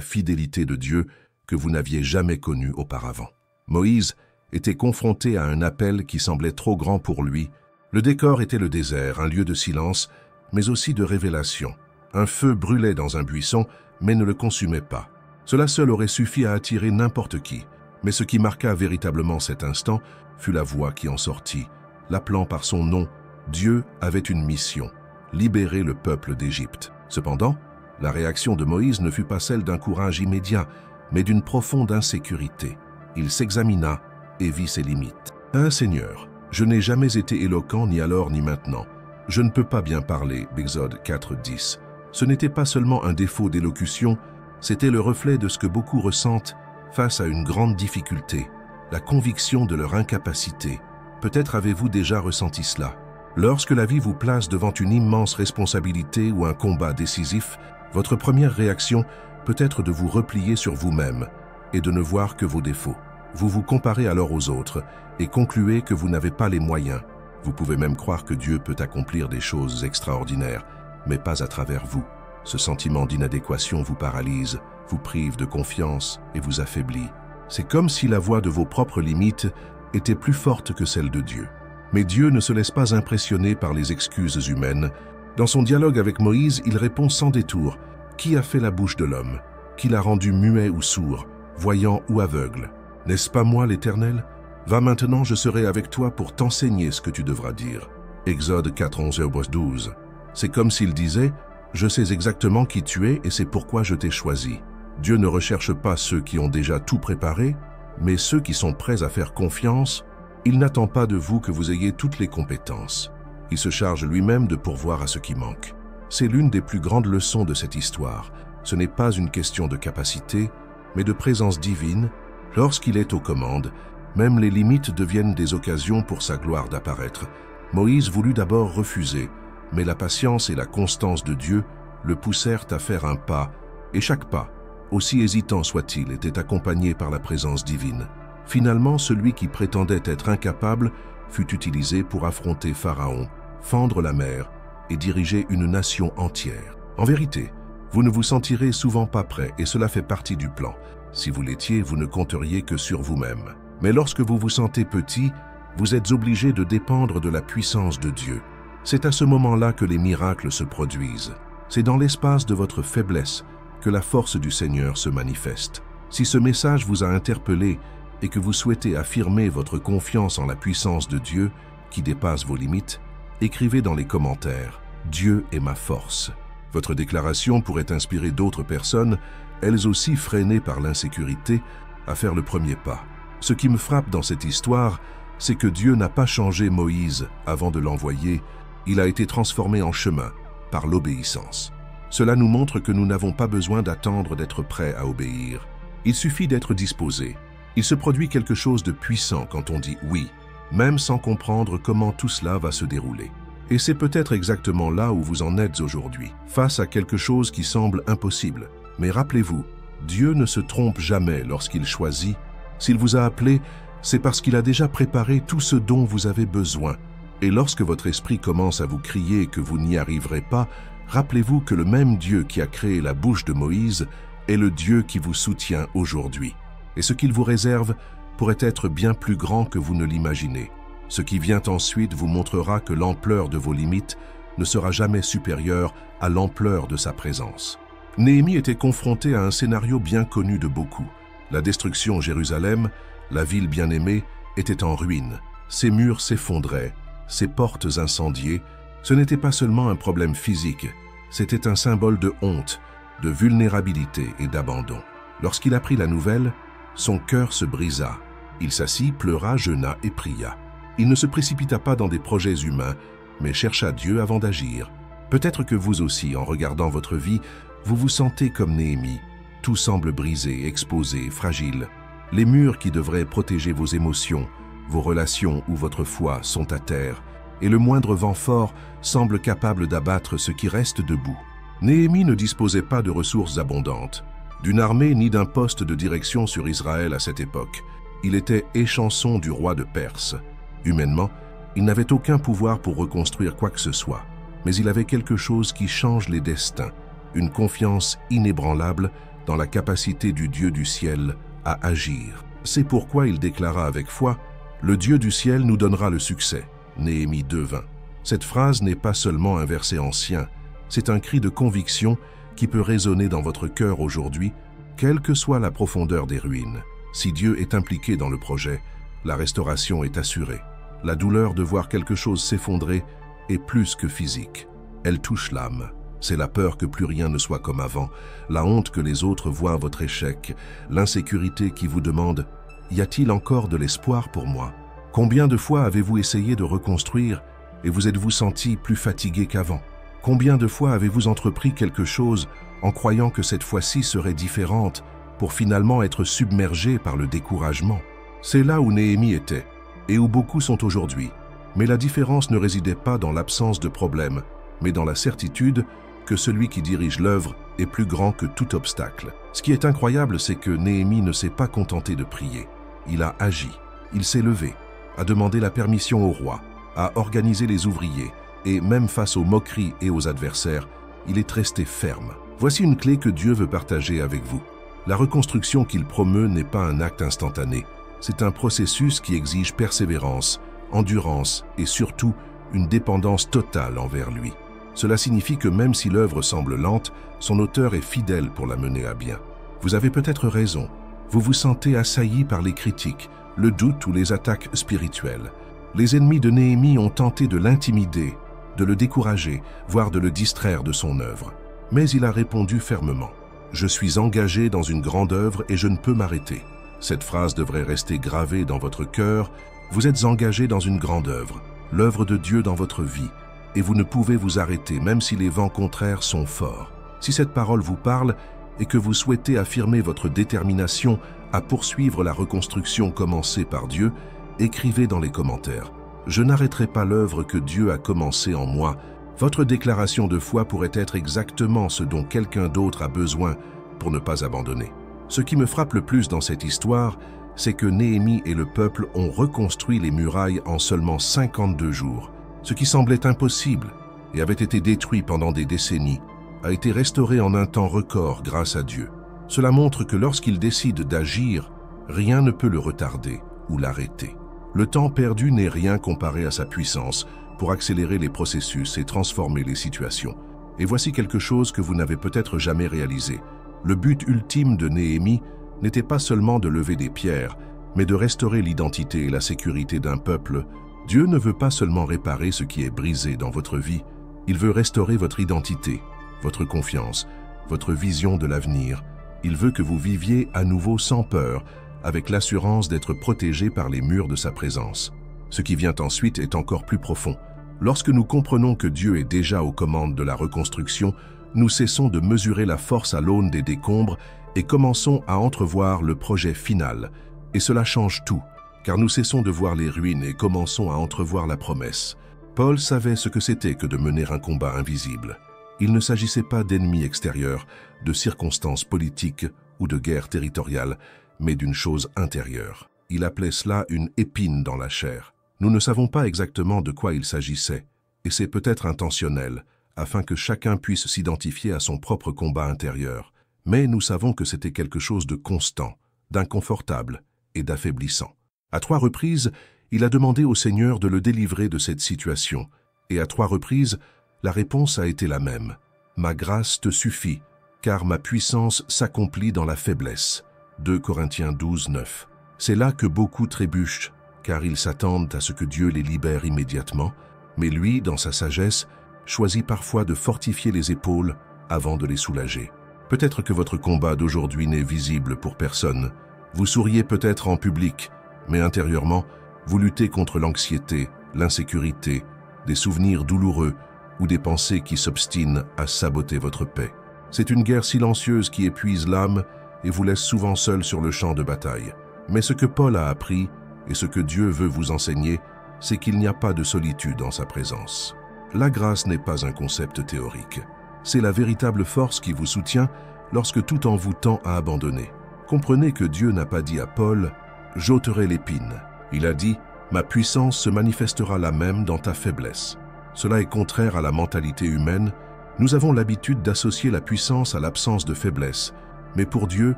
fidélité de Dieu que vous n'aviez jamais connu auparavant. Moïse était confronté à un appel qui semblait trop grand pour lui. Le décor était le désert, un lieu de silence, mais aussi de révélation. Un feu brûlait dans un buisson, mais ne le consumait pas. Cela seul aurait suffi à attirer n'importe qui. Mais ce qui marqua véritablement cet instant fut la voix qui en sortit. L'appelant par son nom, Dieu avait une mission, libérer le peuple d'Égypte. Cependant, la réaction de Moïse ne fut pas celle d'un courage immédiat, mais d'une profonde insécurité. Il s'examina et vit ses limites. « Seigneur, je n'ai jamais été éloquent ni alors ni maintenant, « Je ne peux pas bien parler » Exode 4:10. Ce n'était pas seulement un défaut d'élocution, c'était le reflet de ce que beaucoup ressentent face à une grande difficulté, la conviction de leur incapacité. Peut-être avez-vous déjà ressenti cela. Lorsque la vie vous place devant une immense responsabilité ou un combat décisif, votre première réaction peut être de vous replier sur vous-même et de ne voir que vos défauts. Vous vous comparez alors aux autres et concluez que vous n'avez pas les moyens. Vous pouvez même croire que Dieu peut accomplir des choses extraordinaires, mais pas à travers vous. Ce sentiment d'inadéquation vous paralyse, vous prive de confiance et vous affaiblit. C'est comme si la voix de vos propres limites était plus forte que celle de Dieu. Mais Dieu ne se laisse pas impressionner par les excuses humaines. Dans son dialogue avec Moïse, il répond sans détour. Qui a fait la bouche de l'homme? Qui l'a rendu muet ou sourd, voyant ou aveugle? N'est-ce pas moi l'Éternel? Va maintenant, je serai avec toi pour t'enseigner ce que tu devras dire. Exode 4:11-12. C'est comme s'il disait, je sais exactement qui tu es et c'est pourquoi je t'ai choisi. Dieu ne recherche pas ceux qui ont déjà tout préparé, mais ceux qui sont prêts à faire confiance. Il n'attend pas de vous que vous ayez toutes les compétences. Il se charge lui-même de pourvoir à ce qui manque. C'est l'une des plus grandes leçons de cette histoire. Ce n'est pas une question de capacité, mais de présence divine. Lorsqu'il est aux commandes, même les limites deviennent des occasions pour sa gloire d'apparaître. Moïse voulut d'abord refuser, mais la patience et la constance de Dieu le poussèrent à faire un pas, et chaque pas, aussi hésitant soit-il, était accompagné par la présence divine. Finalement, celui qui prétendait être incapable fut utilisé pour affronter Pharaon, fendre la mer et diriger une nation entière. En vérité, vous ne vous sentirez souvent pas prêt et cela fait partie du plan. Si vous l'étiez, vous ne compteriez que sur vous-même. Mais lorsque vous vous sentez petit, vous êtes obligé de dépendre de la puissance de Dieu. C'est à ce moment-là que les miracles se produisent. C'est dans l'espace de votre faiblesse que la force du Seigneur se manifeste. Si ce message vous a interpellé et que vous souhaitez affirmer votre confiance en la puissance de Dieu qui dépasse vos limites, écrivez dans les commentaires « Dieu est ma force ». Votre déclaration pourrait inspirer d'autres personnes, elles aussi freinées par l'insécurité, à faire le premier pas. Ce qui me frappe dans cette histoire, c'est que Dieu n'a pas changé Moïse avant de l'envoyer, il a été transformé en chemin par l'obéissance. Cela nous montre que nous n'avons pas besoin d'attendre d'être prêts à obéir. Il suffit d'être disposé. Il se produit quelque chose de puissant quand on dit « oui », même sans comprendre comment tout cela va se dérouler. Et c'est peut-être exactement là où vous en êtes aujourd'hui, face à quelque chose qui semble impossible. Mais rappelez-vous, Dieu ne se trompe jamais lorsqu'il choisit. S'il vous a appelé, c'est parce qu'il a déjà préparé tout ce dont vous avez besoin. Et lorsque votre esprit commence à vous crier que vous n'y arriverez pas, rappelez-vous que le même Dieu qui a créé la bouche de Moïse est le Dieu qui vous soutient aujourd'hui. Et ce qu'il vous réserve pourrait être bien plus grand que vous ne l'imaginez. Ce qui vient ensuite vous montrera que l'ampleur de vos limites ne sera jamais supérieure à l'ampleur de sa présence. Néhémie était confronté à un scénario bien connu de beaucoup. La destruction de Jérusalem, la ville bien-aimée, était en ruine. Ses murs s'effondraient, ses portes incendiées. Ce n'était pas seulement un problème physique, c'était un symbole de honte, de vulnérabilité et d'abandon. Lorsqu'il apprit la nouvelle, son cœur se brisa. Il s'assit, pleura, jeûna et pria. Il ne se précipita pas dans des projets humains, mais chercha Dieu avant d'agir. Peut-être que vous aussi, en regardant votre vie, vous vous sentez comme Néhémie. Tout semble brisé, exposé, fragile. Les murs qui devraient protéger vos émotions, vos relations ou votre foi sont à terre, et le moindre vent fort semble capable d'abattre ce qui reste debout. Néhémie ne disposait pas de ressources abondantes, d'une armée ni d'un poste de direction sur Israël à cette époque. Il était échanson du roi de Perse. Humainement, il n'avait aucun pouvoir pour reconstruire quoi que ce soit, mais il avait quelque chose qui change les destins, une confiance inébranlable dans la capacité du Dieu du ciel à agir. C'est pourquoi il déclara avec foi « Le Dieu du ciel nous donnera le succès ». Néhémie 2:20. Cette phrase n'est pas seulement un verset ancien, c'est un cri de conviction qui peut résonner dans votre cœur aujourd'hui, quelle que soit la profondeur des ruines. Si Dieu est impliqué dans le projet, la restauration est assurée. La douleur de voir quelque chose s'effondrer est plus que physique. Elle touche l'âme. C'est la peur que plus rien ne soit comme avant, la honte que les autres voient votre échec, l'insécurité qui vous demande « Y a-t-il encore de l'espoir pour moi ?» Combien de fois avez-vous essayé de reconstruire et vous êtes-vous senti plus fatigué qu'avant? Combien de fois avez-vous entrepris quelque chose en croyant que cette fois-ci serait différente pour finalement être submergé par le découragement? C'est là où Néhémie était et où beaucoup sont aujourd'hui. Mais la différence ne résidait pas dans l'absence de problème, mais dans la certitude que celui qui dirige l'œuvre est plus grand que tout obstacle. Ce qui est incroyable, c'est que Néhémie ne s'est pas contenté de prier. Il a agi, il s'est levé, a demandé la permission au roi, a organisé les ouvriers, et même face aux moqueries et aux adversaires, il est resté ferme. Voici une clé que Dieu veut partager avec vous. La reconstruction qu'il promeut n'est pas un acte instantané. C'est un processus qui exige persévérance, endurance et surtout une dépendance totale envers lui. Cela signifie que même si l'œuvre semble lente, son auteur est fidèle pour la mener à bien. Vous avez peut-être raison. Vous vous sentez assailli par les critiques, le doute ou les attaques spirituelles. Les ennemis de Néhémie ont tenté de l'intimider, de le décourager, voire de le distraire de son œuvre. Mais il a répondu fermement. « Je suis engagé dans une grande œuvre et je ne peux m'arrêter. » Cette phrase devrait rester gravée dans votre cœur. Vous êtes engagé dans une grande œuvre, l'œuvre de Dieu dans votre vie, et vous ne pouvez vous arrêter même si les vents contraires sont forts. Si cette parole vous parle et que vous souhaitez affirmer votre détermination à poursuivre la reconstruction commencée par Dieu, écrivez dans les commentaires « Je n'arrêterai pas l'œuvre que Dieu a commencée en moi ». Votre déclaration de foi pourrait être exactement ce dont quelqu'un d'autre a besoin pour ne pas abandonner. Ce qui me frappe le plus dans cette histoire, c'est que Néhémie et le peuple ont reconstruit les murailles en seulement 52 jours. Ce qui semblait impossible et avait été détruit pendant des décennies a été restauré en un temps record grâce à Dieu. Cela montre que lorsqu'il décide d'agir, rien ne peut le retarder ou l'arrêter. Le temps perdu n'est rien comparé à sa puissance pour accélérer les processus et transformer les situations. Et voici quelque chose que vous n'avez peut-être jamais réalisé. Le but ultime de Néhémie n'était pas seulement de lever des pierres, mais de restaurer l'identité et la sécurité d'un peuple. Dieu ne veut pas seulement réparer ce qui est brisé dans votre vie, il veut restaurer votre identité, votre confiance, votre vision de l'avenir. Il veut que vous viviez à nouveau sans peur, avec l'assurance d'être protégé par les murs de sa présence. Ce qui vient ensuite est encore plus profond. Lorsque nous comprenons que Dieu est déjà aux commandes de la reconstruction, nous cessons de mesurer la force à l'aune des décombres et commençons à entrevoir le projet final. Et cela change tout, car nous cessons de voir les ruines et commençons à entrevoir la promesse. Paul savait ce que c'était que de mener un combat invisible. Il ne s'agissait pas d'ennemis extérieurs, de circonstances politiques ou de guerres territoriales, mais d'une chose intérieure. Il appelait cela une épine dans la chair. Nous ne savons pas exactement de quoi il s'agissait, et c'est peut-être intentionnel, afin que chacun puisse s'identifier à son propre combat intérieur. Mais nous savons que c'était quelque chose de constant, d'inconfortable et d'affaiblissant. À 3 reprises, il a demandé au Seigneur de le délivrer de cette situation, et à 3 reprises, la réponse a été la même. « Ma grâce te suffit, car ma puissance s'accomplit dans la faiblesse. » 2 Corinthiens 12, 9. C'est là que beaucoup trébuchent, car ils s'attendent à ce que Dieu les libère immédiatement, mais lui, dans sa sagesse, choisit parfois de fortifier les épaules avant de les soulager. Peut-être que votre combat d'aujourd'hui n'est visible pour personne. Vous souriez peut-être en public, mais intérieurement, vous luttez contre l'anxiété, l'insécurité, des souvenirs douloureux ou des pensées qui s'obstinent à saboter votre paix. C'est une guerre silencieuse qui épuise l'âme et vous laisse souvent seul sur le champ de bataille. Mais ce que Paul a appris et ce que Dieu veut vous enseigner, c'est qu'il n'y a pas de solitude en sa présence. La grâce n'est pas un concept théorique. C'est la véritable force qui vous soutient lorsque tout en vous tend à abandonner. Comprenez que Dieu n'a pas dit à Paul « j'ôterai l'épine ». Il a dit « ma puissance se manifestera là même dans ta faiblesse ». Cela est contraire à la mentalité humaine. Nous avons l'habitude d'associer la puissance à l'absence de faiblesse. Mais pour Dieu,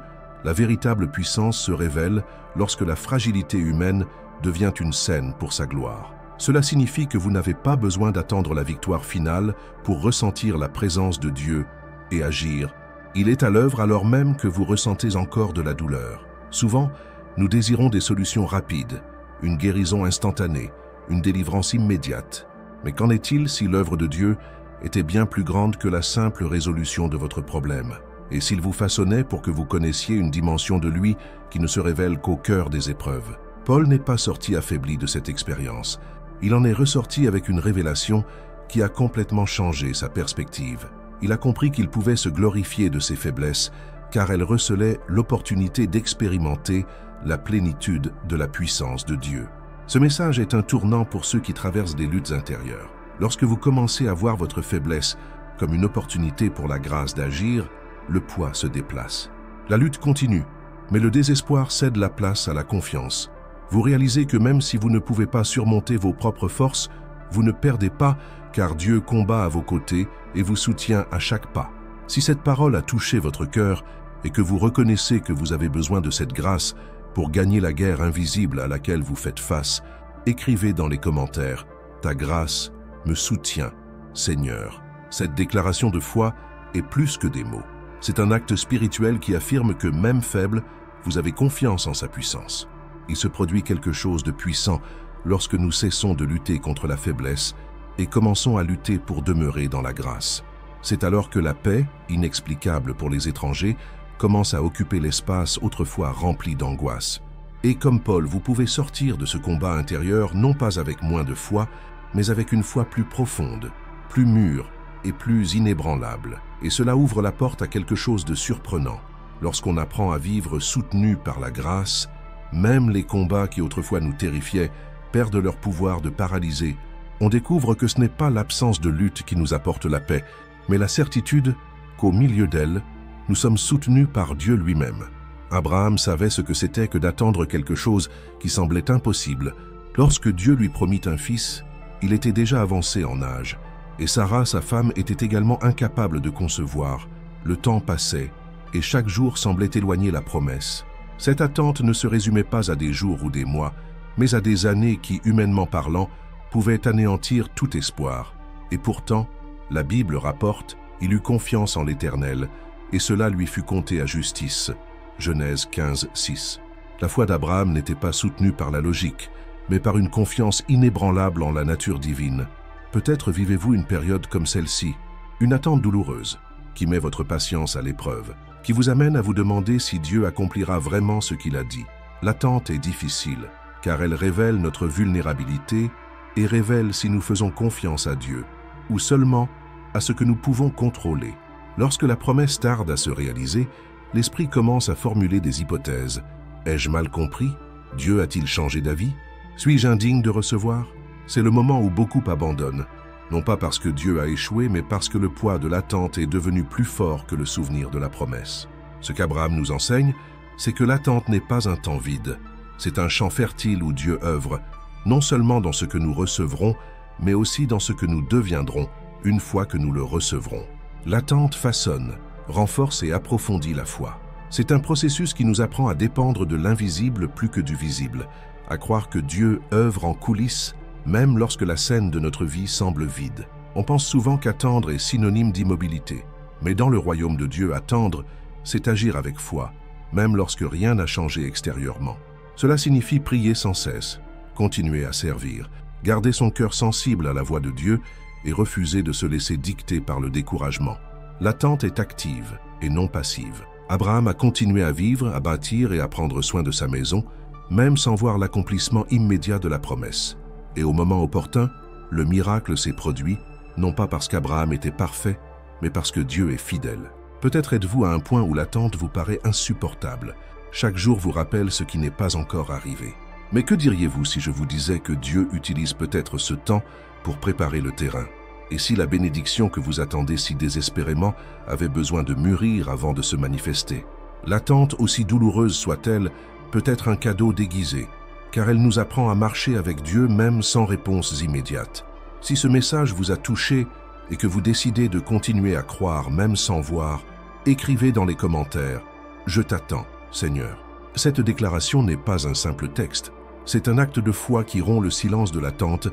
la véritable puissance se révèle lorsque la fragilité humaine devient une scène pour sa gloire. Cela signifie que vous n'avez pas besoin d'attendre la victoire finale pour ressentir la présence de Dieu et agir. Il est à l'œuvre alors même que vous ressentez encore de la douleur. Souvent, nous désirons des solutions rapides, une guérison instantanée, une délivrance immédiate. Mais qu'en est-il si l'œuvre de Dieu était bien plus grande que la simple résolution de votre problème? Et s'il vous façonnait pour que vous connaissiez une dimension de lui qui ne se révèle qu'au cœur des épreuves? Paul n'est pas sorti affaibli de cette expérience. Il en est ressorti avec une révélation qui a complètement changé sa perspective. Il a compris qu'il pouvait se glorifier de ses faiblesses, car elles recelaient l'opportunité d'expérimenter la plénitude de la puissance de Dieu. Ce message est un tournant pour ceux qui traversent des luttes intérieures. Lorsque vous commencez à voir votre faiblesse comme une opportunité pour la grâce d'agir, le poids se déplace. La lutte continue, mais le désespoir cède la place à la confiance. Vous réalisez que même si vous ne pouvez pas surmonter vos propres forces, vous ne perdez pas, car Dieu combat à vos côtés et vous soutient à chaque pas. Si cette parole a touché votre cœur et que vous reconnaissez que vous avez besoin de cette grâce pour gagner la guerre invisible à laquelle vous faites face, écrivez dans les commentaires « Ta grâce me soutient, Seigneur ». Cette déclaration de foi est plus que des mots. C'est un acte spirituel qui affirme que même faible, vous avez confiance en sa puissance. Il se produit quelque chose de puissant lorsque nous cessons de lutter contre la faiblesse et commençons à lutter pour demeurer dans la grâce. C'est alors que la paix, inexplicable pour les étrangers, commence à occuper l'espace autrefois rempli d'angoisse. Et comme Paul, vous pouvez sortir de ce combat intérieur non pas avec moins de foi, mais avec une foi plus profonde, plus mûre et plus inébranlable. Et cela ouvre la porte à quelque chose de surprenant. Lorsqu'on apprend à vivre soutenu par la grâce, même les combats qui autrefois nous terrifiaient perdent leur pouvoir de paralyser. On découvre que ce n'est pas l'absence de lutte qui nous apporte la paix, mais la certitude qu'au milieu d'elle, nous sommes soutenus par Dieu lui-même. Abraham savait ce que c'était que d'attendre quelque chose qui semblait impossible. Lorsque Dieu lui promit un fils, il était déjà avancé en âge, et Sarah, sa femme, était également incapable de concevoir. Le temps passait, et chaque jour semblait éloigner la promesse. Cette attente ne se résumait pas à des jours ou des mois, mais à des années qui, humainement parlant, pouvaient anéantir tout espoir. Et pourtant, la Bible rapporte, il eut confiance en l'Éternel, et cela lui fut compté à justice. Genèse 15, 6. La foi d'Abraham n'était pas soutenue par la logique, mais par une confiance inébranlable en la nature divine. Peut-être vivez-vous une période comme celle-ci, une attente douloureuse, qui met votre patience à l'épreuve, qui vous amène à vous demander si Dieu accomplira vraiment ce qu'il a dit. L'attente est difficile, car elle révèle notre vulnérabilité et révèle si nous faisons confiance à Dieu, ou seulement à ce que nous pouvons contrôler. Lorsque la promesse tarde à se réaliser, l'esprit commence à formuler des hypothèses. Ai-je mal compris? Dieu a-t-il changé d'avis? Suis-je indigne de recevoir? C'est le moment où beaucoup abandonnent, non pas parce que Dieu a échoué, mais parce que le poids de l'attente est devenu plus fort que le souvenir de la promesse. Ce qu'Abraham nous enseigne, c'est que l'attente n'est pas un temps vide. C'est un champ fertile où Dieu œuvre, non seulement dans ce que nous recevrons, mais aussi dans ce que nous deviendrons une fois que nous le recevrons. L'attente façonne, renforce et approfondit la foi. C'est un processus qui nous apprend à dépendre de l'invisible plus que du visible, à croire que Dieu œuvre en coulisses, même lorsque la scène de notre vie semble vide. On pense souvent qu'attendre est synonyme d'immobilité, mais dans le royaume de Dieu, attendre, c'est agir avec foi, même lorsque rien n'a changé extérieurement. Cela signifie prier sans cesse, continuer à servir, garder son cœur sensible à la voix de Dieu et refuser de se laisser dicter par le découragement. L'attente est active et non passive. Abraham a continué à vivre, à bâtir et à prendre soin de sa maison, même sans voir l'accomplissement immédiat de la promesse. Et au moment opportun, le miracle s'est produit, non pas parce qu'Abraham était parfait, mais parce que Dieu est fidèle. Peut-être êtes-vous à un point où l'attente vous paraît insupportable. Chaque jour vous rappelle ce qui n'est pas encore arrivé. Mais que diriez-vous si je vous disais que Dieu utilise peut-être ce temps pour préparer le terrain? Et si la bénédiction que vous attendez si désespérément avait besoin de mûrir avant de se manifester? L'attente, aussi douloureuse soit-elle, peut être un cadeau déguisé, car elle nous apprend à marcher avec Dieu même sans réponse immédiate. Si ce message vous a touché et que vous décidez de continuer à croire même sans voir, écrivez dans les commentaires « Je t'attends, Seigneur ». Cette déclaration n'est pas un simple texte, c'est un acte de foi qui rompt le silence de l'attente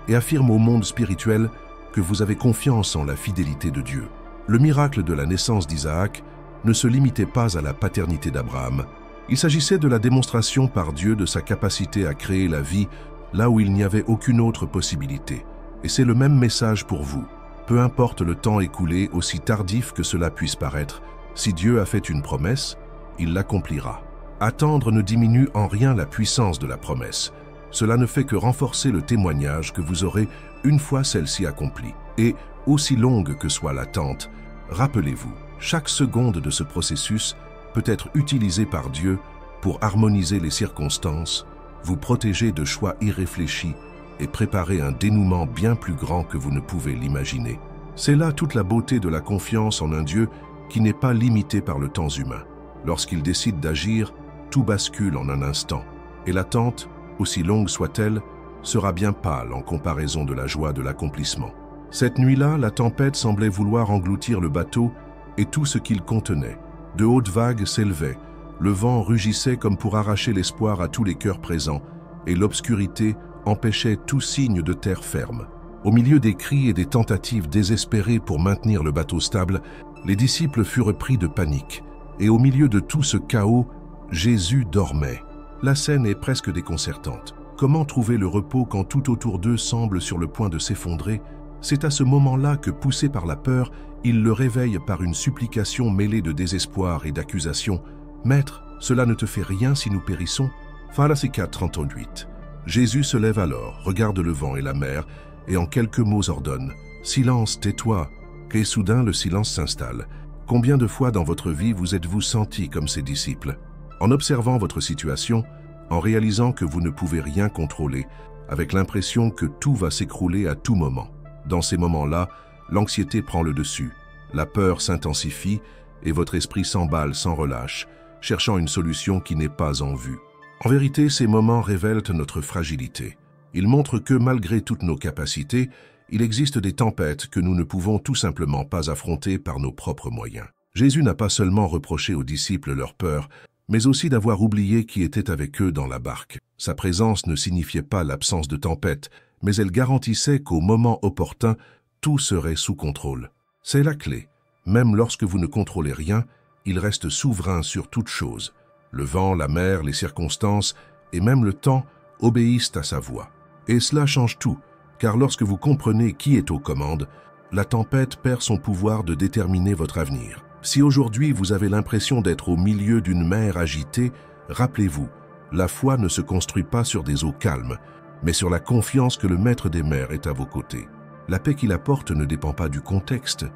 et affirme au monde spirituel que vous avez confiance en la fidélité de Dieu. Le miracle de la naissance d'Isaac ne se limitait pas à la paternité d'Abraham. Il s'agissait de la démonstration par Dieu de sa capacité à créer la vie là où il n'y avait aucune autre possibilité. Et c'est le même message pour vous. Peu importe le temps écoulé, aussi tardif que cela puisse paraître, si Dieu a fait une promesse, il l'accomplira. Attendre ne diminue en rien la puissance de la promesse. Cela ne fait que renforcer le témoignage que vous aurez une fois celle-ci accomplie. Et, aussi longue que soit l'attente, rappelez-vous, chaque seconde de ce processus peut être utilisée par Dieu pour harmoniser les circonstances, vous protéger de choix irréfléchis et préparer un dénouement bien plus grand que vous ne pouvez l'imaginer. C'est là toute la beauté de la confiance en un Dieu qui n'est pas limité par le temps humain. Lorsqu'il décide d'agir, tout bascule en un instant, et l'attente, aussi longue soit-elle, sera bien pâle en comparaison de la joie de l'accomplissement. Cette nuit-là, la tempête semblait vouloir engloutir le bateau et tout ce qu'il contenait. De hautes vagues s'élevaient, le vent rugissait comme pour arracher l'espoir à tous les cœurs présents, et l'obscurité empêchait tout signe de terre ferme. Au milieu des cris et des tentatives désespérées pour maintenir le bateau stable, les disciples furent pris de panique, et au milieu de tout ce chaos, Jésus dormait. La scène est presque déconcertante. Comment trouver le repos quand tout autour d'eux semble sur le point de s'effondrer? C'est à ce moment-là que, poussé par la peur, il le réveille par une supplication mêlée de désespoir et d'accusation. « Maître, cela ne te fait rien si nous périssons ?» Phalasé 4:38. Jésus se lève alors, regarde le vent et la mer, et en quelques mots ordonne « Silence, tais-toi !» Et soudain le silence s'installe. Combien de fois dans votre vie vous êtes-vous senti comme ces disciples? En observant votre situation, en réalisant que vous ne pouvez rien contrôler, avec l'impression que tout va s'écrouler à tout moment. Dans ces moments-là, l'anxiété prend le dessus, la peur s'intensifie et votre esprit s'emballe sans relâche, cherchant une solution qui n'est pas en vue. En vérité, ces moments révèlent notre fragilité. Ils montrent que, malgré toutes nos capacités, il existe des tempêtes que nous ne pouvons tout simplement pas affronter par nos propres moyens. Jésus n'a pas seulement reproché aux disciples leur peur, mais aussi d'avoir oublié qui était avec eux dans la barque. Sa présence ne signifiait pas l'absence de tempête, mais elle garantissait qu'au moment opportun, tout serait sous contrôle. C'est la clé. Même lorsque vous ne contrôlez rien, il reste souverain sur toute chose. Le vent, la mer, les circonstances et même le temps obéissent à sa voix. Et cela change tout, car lorsque vous comprenez qui est aux commandes, la tempête perd son pouvoir de déterminer votre avenir. Si aujourd'hui vous avez l'impression d'être au milieu d'une mer agitée, rappelez-vous, la foi ne se construit pas sur des eaux calmes, mais sur la confiance que le Maître des mers est à vos côtés. La paix qu'il apporte ne dépend pas du contexte,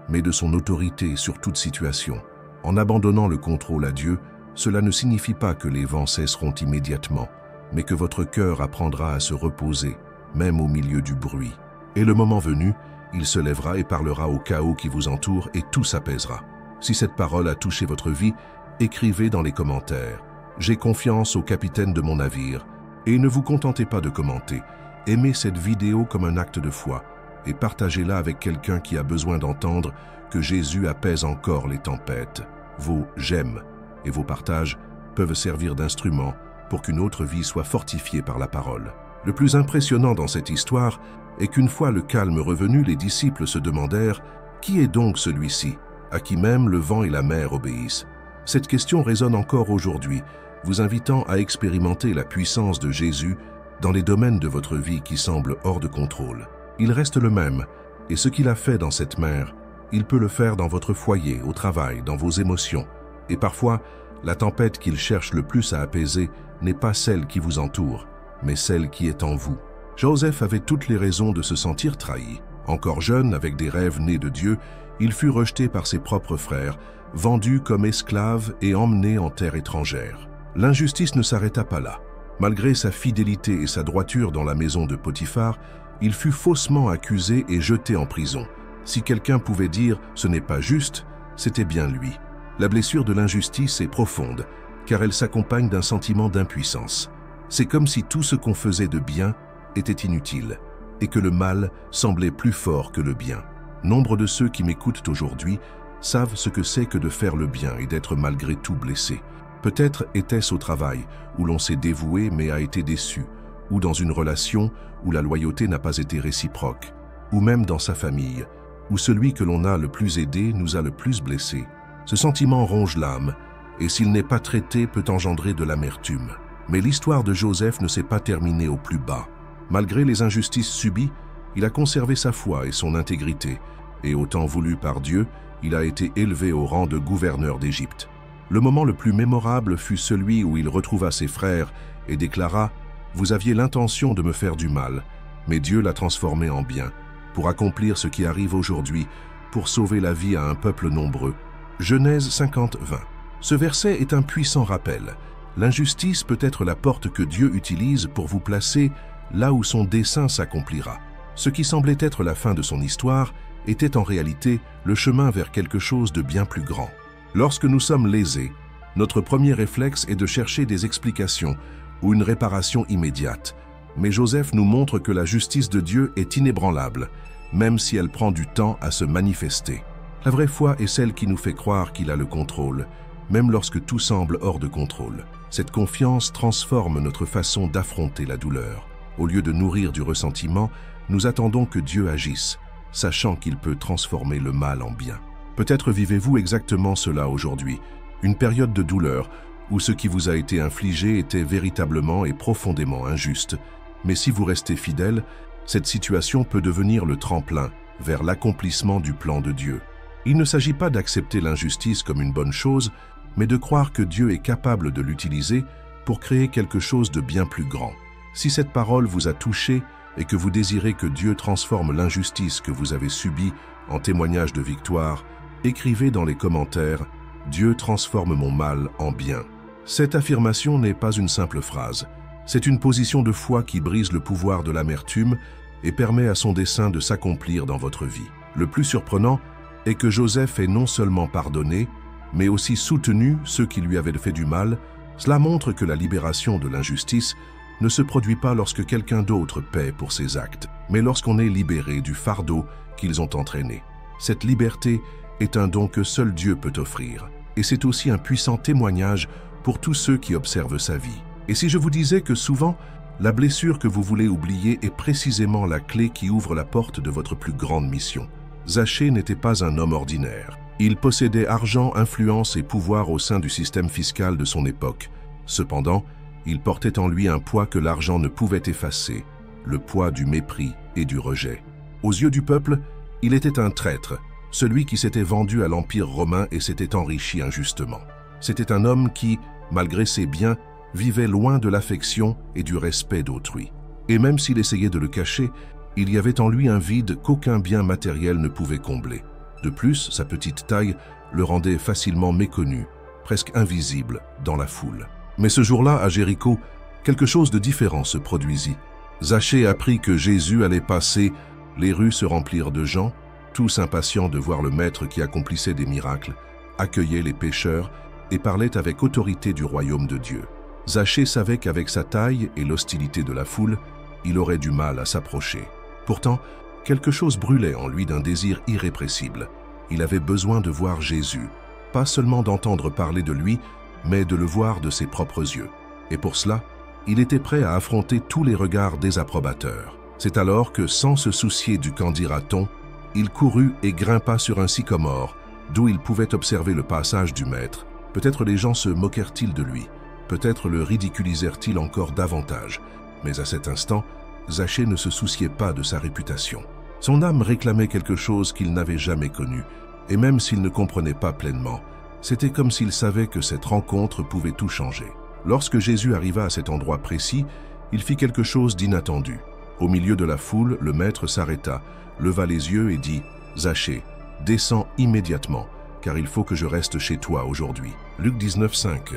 mais de son autorité sur toute situation. En abandonnant le contrôle à Dieu, cela ne signifie pas que les vents cesseront immédiatement, mais que votre cœur apprendra à se reposer, même au milieu du bruit. Et le moment venu, il se lèvera et parlera au chaos qui vous entoure et tout s'apaisera. Si cette parole a touché votre vie, écrivez dans les commentaires « J'ai confiance au capitaine de mon navire » et ne vous contentez pas de commenter. Aimez cette vidéo comme un acte de foi et partagez-la avec quelqu'un qui a besoin d'entendre que Jésus apaise encore les tempêtes. Vos « j'aime » et vos partages peuvent servir d'instrument pour qu'une autre vie soit fortifiée par la parole. Le plus impressionnant dans cette histoire est qu'une fois le calme revenu, les disciples se demandèrent « Qui est donc celui-ci, à qui même le vent et la mer obéissent ?» Cette question résonne encore aujourd'hui, vous invitant à expérimenter la puissance de Jésus dans les domaines de votre vie qui semblent hors de contrôle. Il reste le même, et ce qu'il a fait dans cette mer, il peut le faire dans votre foyer, au travail, dans vos émotions. Et parfois, la tempête qu'il cherche le plus à apaiser n'est pas celle qui vous entoure, mais celle qui est en vous. Joseph avait toutes les raisons de se sentir trahi. Encore jeune, avec des rêves nés de Dieu, il fut rejeté par ses propres frères, vendu comme esclave et emmené en terre étrangère. L'injustice ne s'arrêta pas là. Malgré sa fidélité et sa droiture dans la maison de Potiphar, il fut faussement accusé et jeté en prison. Si quelqu'un pouvait dire « ce n'est pas juste », c'était bien lui. La blessure de l'injustice est profonde, car elle s'accompagne d'un sentiment d'impuissance. C'est comme si tout ce qu'on faisait de bien était inutile, et que le mal semblait plus fort que le bien. Nombre de ceux qui m'écoutent aujourd'hui savent ce que c'est que de faire le bien et d'être malgré tout blessé. Peut-être était-ce au travail, où l'on s'est dévoué mais a été déçu, ou dans une relation où la loyauté n'a pas été réciproque, ou même dans sa famille, où celui que l'on a le plus aidé nous a le plus blessé. Ce sentiment ronge l'âme, et s'il n'est pas traité, peut engendrer de l'amertume. Mais l'histoire de Joseph ne s'est pas terminée au plus bas. Malgré les injustices subies, il a conservé sa foi et son intégrité, et au temps voulu par Dieu, il a été élevé au rang de gouverneur d'Égypte. Le moment le plus mémorable fut celui où il retrouva ses frères et déclara « Vous aviez l'intention de me faire du mal, mais Dieu l'a transformé en bien, pour accomplir ce qui arrive aujourd'hui, pour sauver la vie à un peuple nombreux. Genèse 50, 20. Ce verset est un puissant rappel. L'injustice peut être la porte que Dieu utilise pour vous placer là où son dessein s'accomplira. Ce qui semblait être la fin de son histoire était en réalité le chemin vers quelque chose de bien plus grand. Lorsque nous sommes lésés, notre premier réflexe est de chercher des explications ou une réparation immédiate. Mais Joseph nous montre que la justice de Dieu est inébranlable, même si elle prend du temps à se manifester. La vraie foi est celle qui nous fait croire qu'il a le contrôle, même lorsque tout semble hors de contrôle. Cette confiance transforme notre façon d'affronter la douleur. Au lieu de nourrir du ressentiment, nous attendons que Dieu agisse, sachant qu'il peut transformer le mal en bien. Peut-être vivez-vous exactement cela aujourd'hui, une période de douleur où ce qui vous a été infligé était véritablement et profondément injuste. Mais si vous restez fidèle, cette situation peut devenir le tremplin vers l'accomplissement du plan de Dieu. Il ne s'agit pas d'accepter l'injustice comme une bonne chose, mais de croire que Dieu est capable de l'utiliser pour créer quelque chose de bien plus grand. Si cette parole vous a touché et que vous désirez que Dieu transforme l'injustice que vous avez subie en témoignage de victoire, écrivez dans les commentaires « Dieu transforme mon mal en bien ». Cette affirmation n'est pas une simple phrase. C'est une position de foi qui brise le pouvoir de l'amertume et permet à son dessein de s'accomplir dans votre vie. Le plus surprenant est que Joseph ait non seulement pardonné, mais aussi soutenu ceux qui lui avaient fait du mal. Cela montre que la libération de l'injustice ne se produit pas lorsque quelqu'un d'autre paie pour ses actes, mais lorsqu'on est libéré du fardeau qu'ils ont entraîné. Cette liberté est un don que seul Dieu peut offrir, et c'est aussi un puissant témoignage pour tous ceux qui observent sa vie. Et si je vous disais que souvent, la blessure que vous voulez oublier est précisément la clé qui ouvre la porte de votre plus grande mission. Zachée n'était pas un homme ordinaire. Il possédait argent, influence et pouvoir au sein du système fiscal de son époque. Cependant, il portait en lui un poids que l'argent ne pouvait effacer, le poids du mépris et du rejet. Aux yeux du peuple, il était un traître, celui qui s'était vendu à l'Empire romain et s'était enrichi injustement. C'était un homme qui, malgré ses biens, vivait loin de l'affection et du respect d'autrui. Et même s'il essayait de le cacher, il y avait en lui un vide qu'aucun bien matériel ne pouvait combler. De plus, sa petite taille le rendait facilement méconnu, presque invisible dans la foule. Mais ce jour-là, à Jéricho, quelque chose de différent se produisit. Zachée apprit que Jésus allait passer, les rues se remplirent de gens, tous impatients de voir le Maître qui accomplissait des miracles, accueillait les pécheurs et parlait avec autorité du royaume de Dieu. Zachée savait qu'avec sa taille et l'hostilité de la foule, il aurait du mal à s'approcher. Pourtant, quelque chose brûlait en lui d'un désir irrépressible. Il avait besoin de voir Jésus, pas seulement d'entendre parler de lui, mais de le voir de ses propres yeux. Et pour cela, il était prêt à affronter tous les regards désapprobateurs. C'est alors que, sans se soucier du qu'en dira-t-on, il courut et grimpa sur un sycomore, d'où il pouvait observer le passage du Maître. Peut-être les gens se moquèrent-ils de lui, peut-être le ridiculisèrent-ils encore davantage, mais à cet instant, Zachée ne se souciait pas de sa réputation. Son âme réclamait quelque chose qu'il n'avait jamais connu, et même s'il ne comprenait pas pleinement, c'était comme s'il savait que cette rencontre pouvait tout changer. Lorsque Jésus arriva à cet endroit précis, il fit quelque chose d'inattendu. Au milieu de la foule, le Maître s'arrêta, leva les yeux et dit « Zachée, descends immédiatement, car il faut que je reste chez toi aujourd'hui. » Luc 19, 5.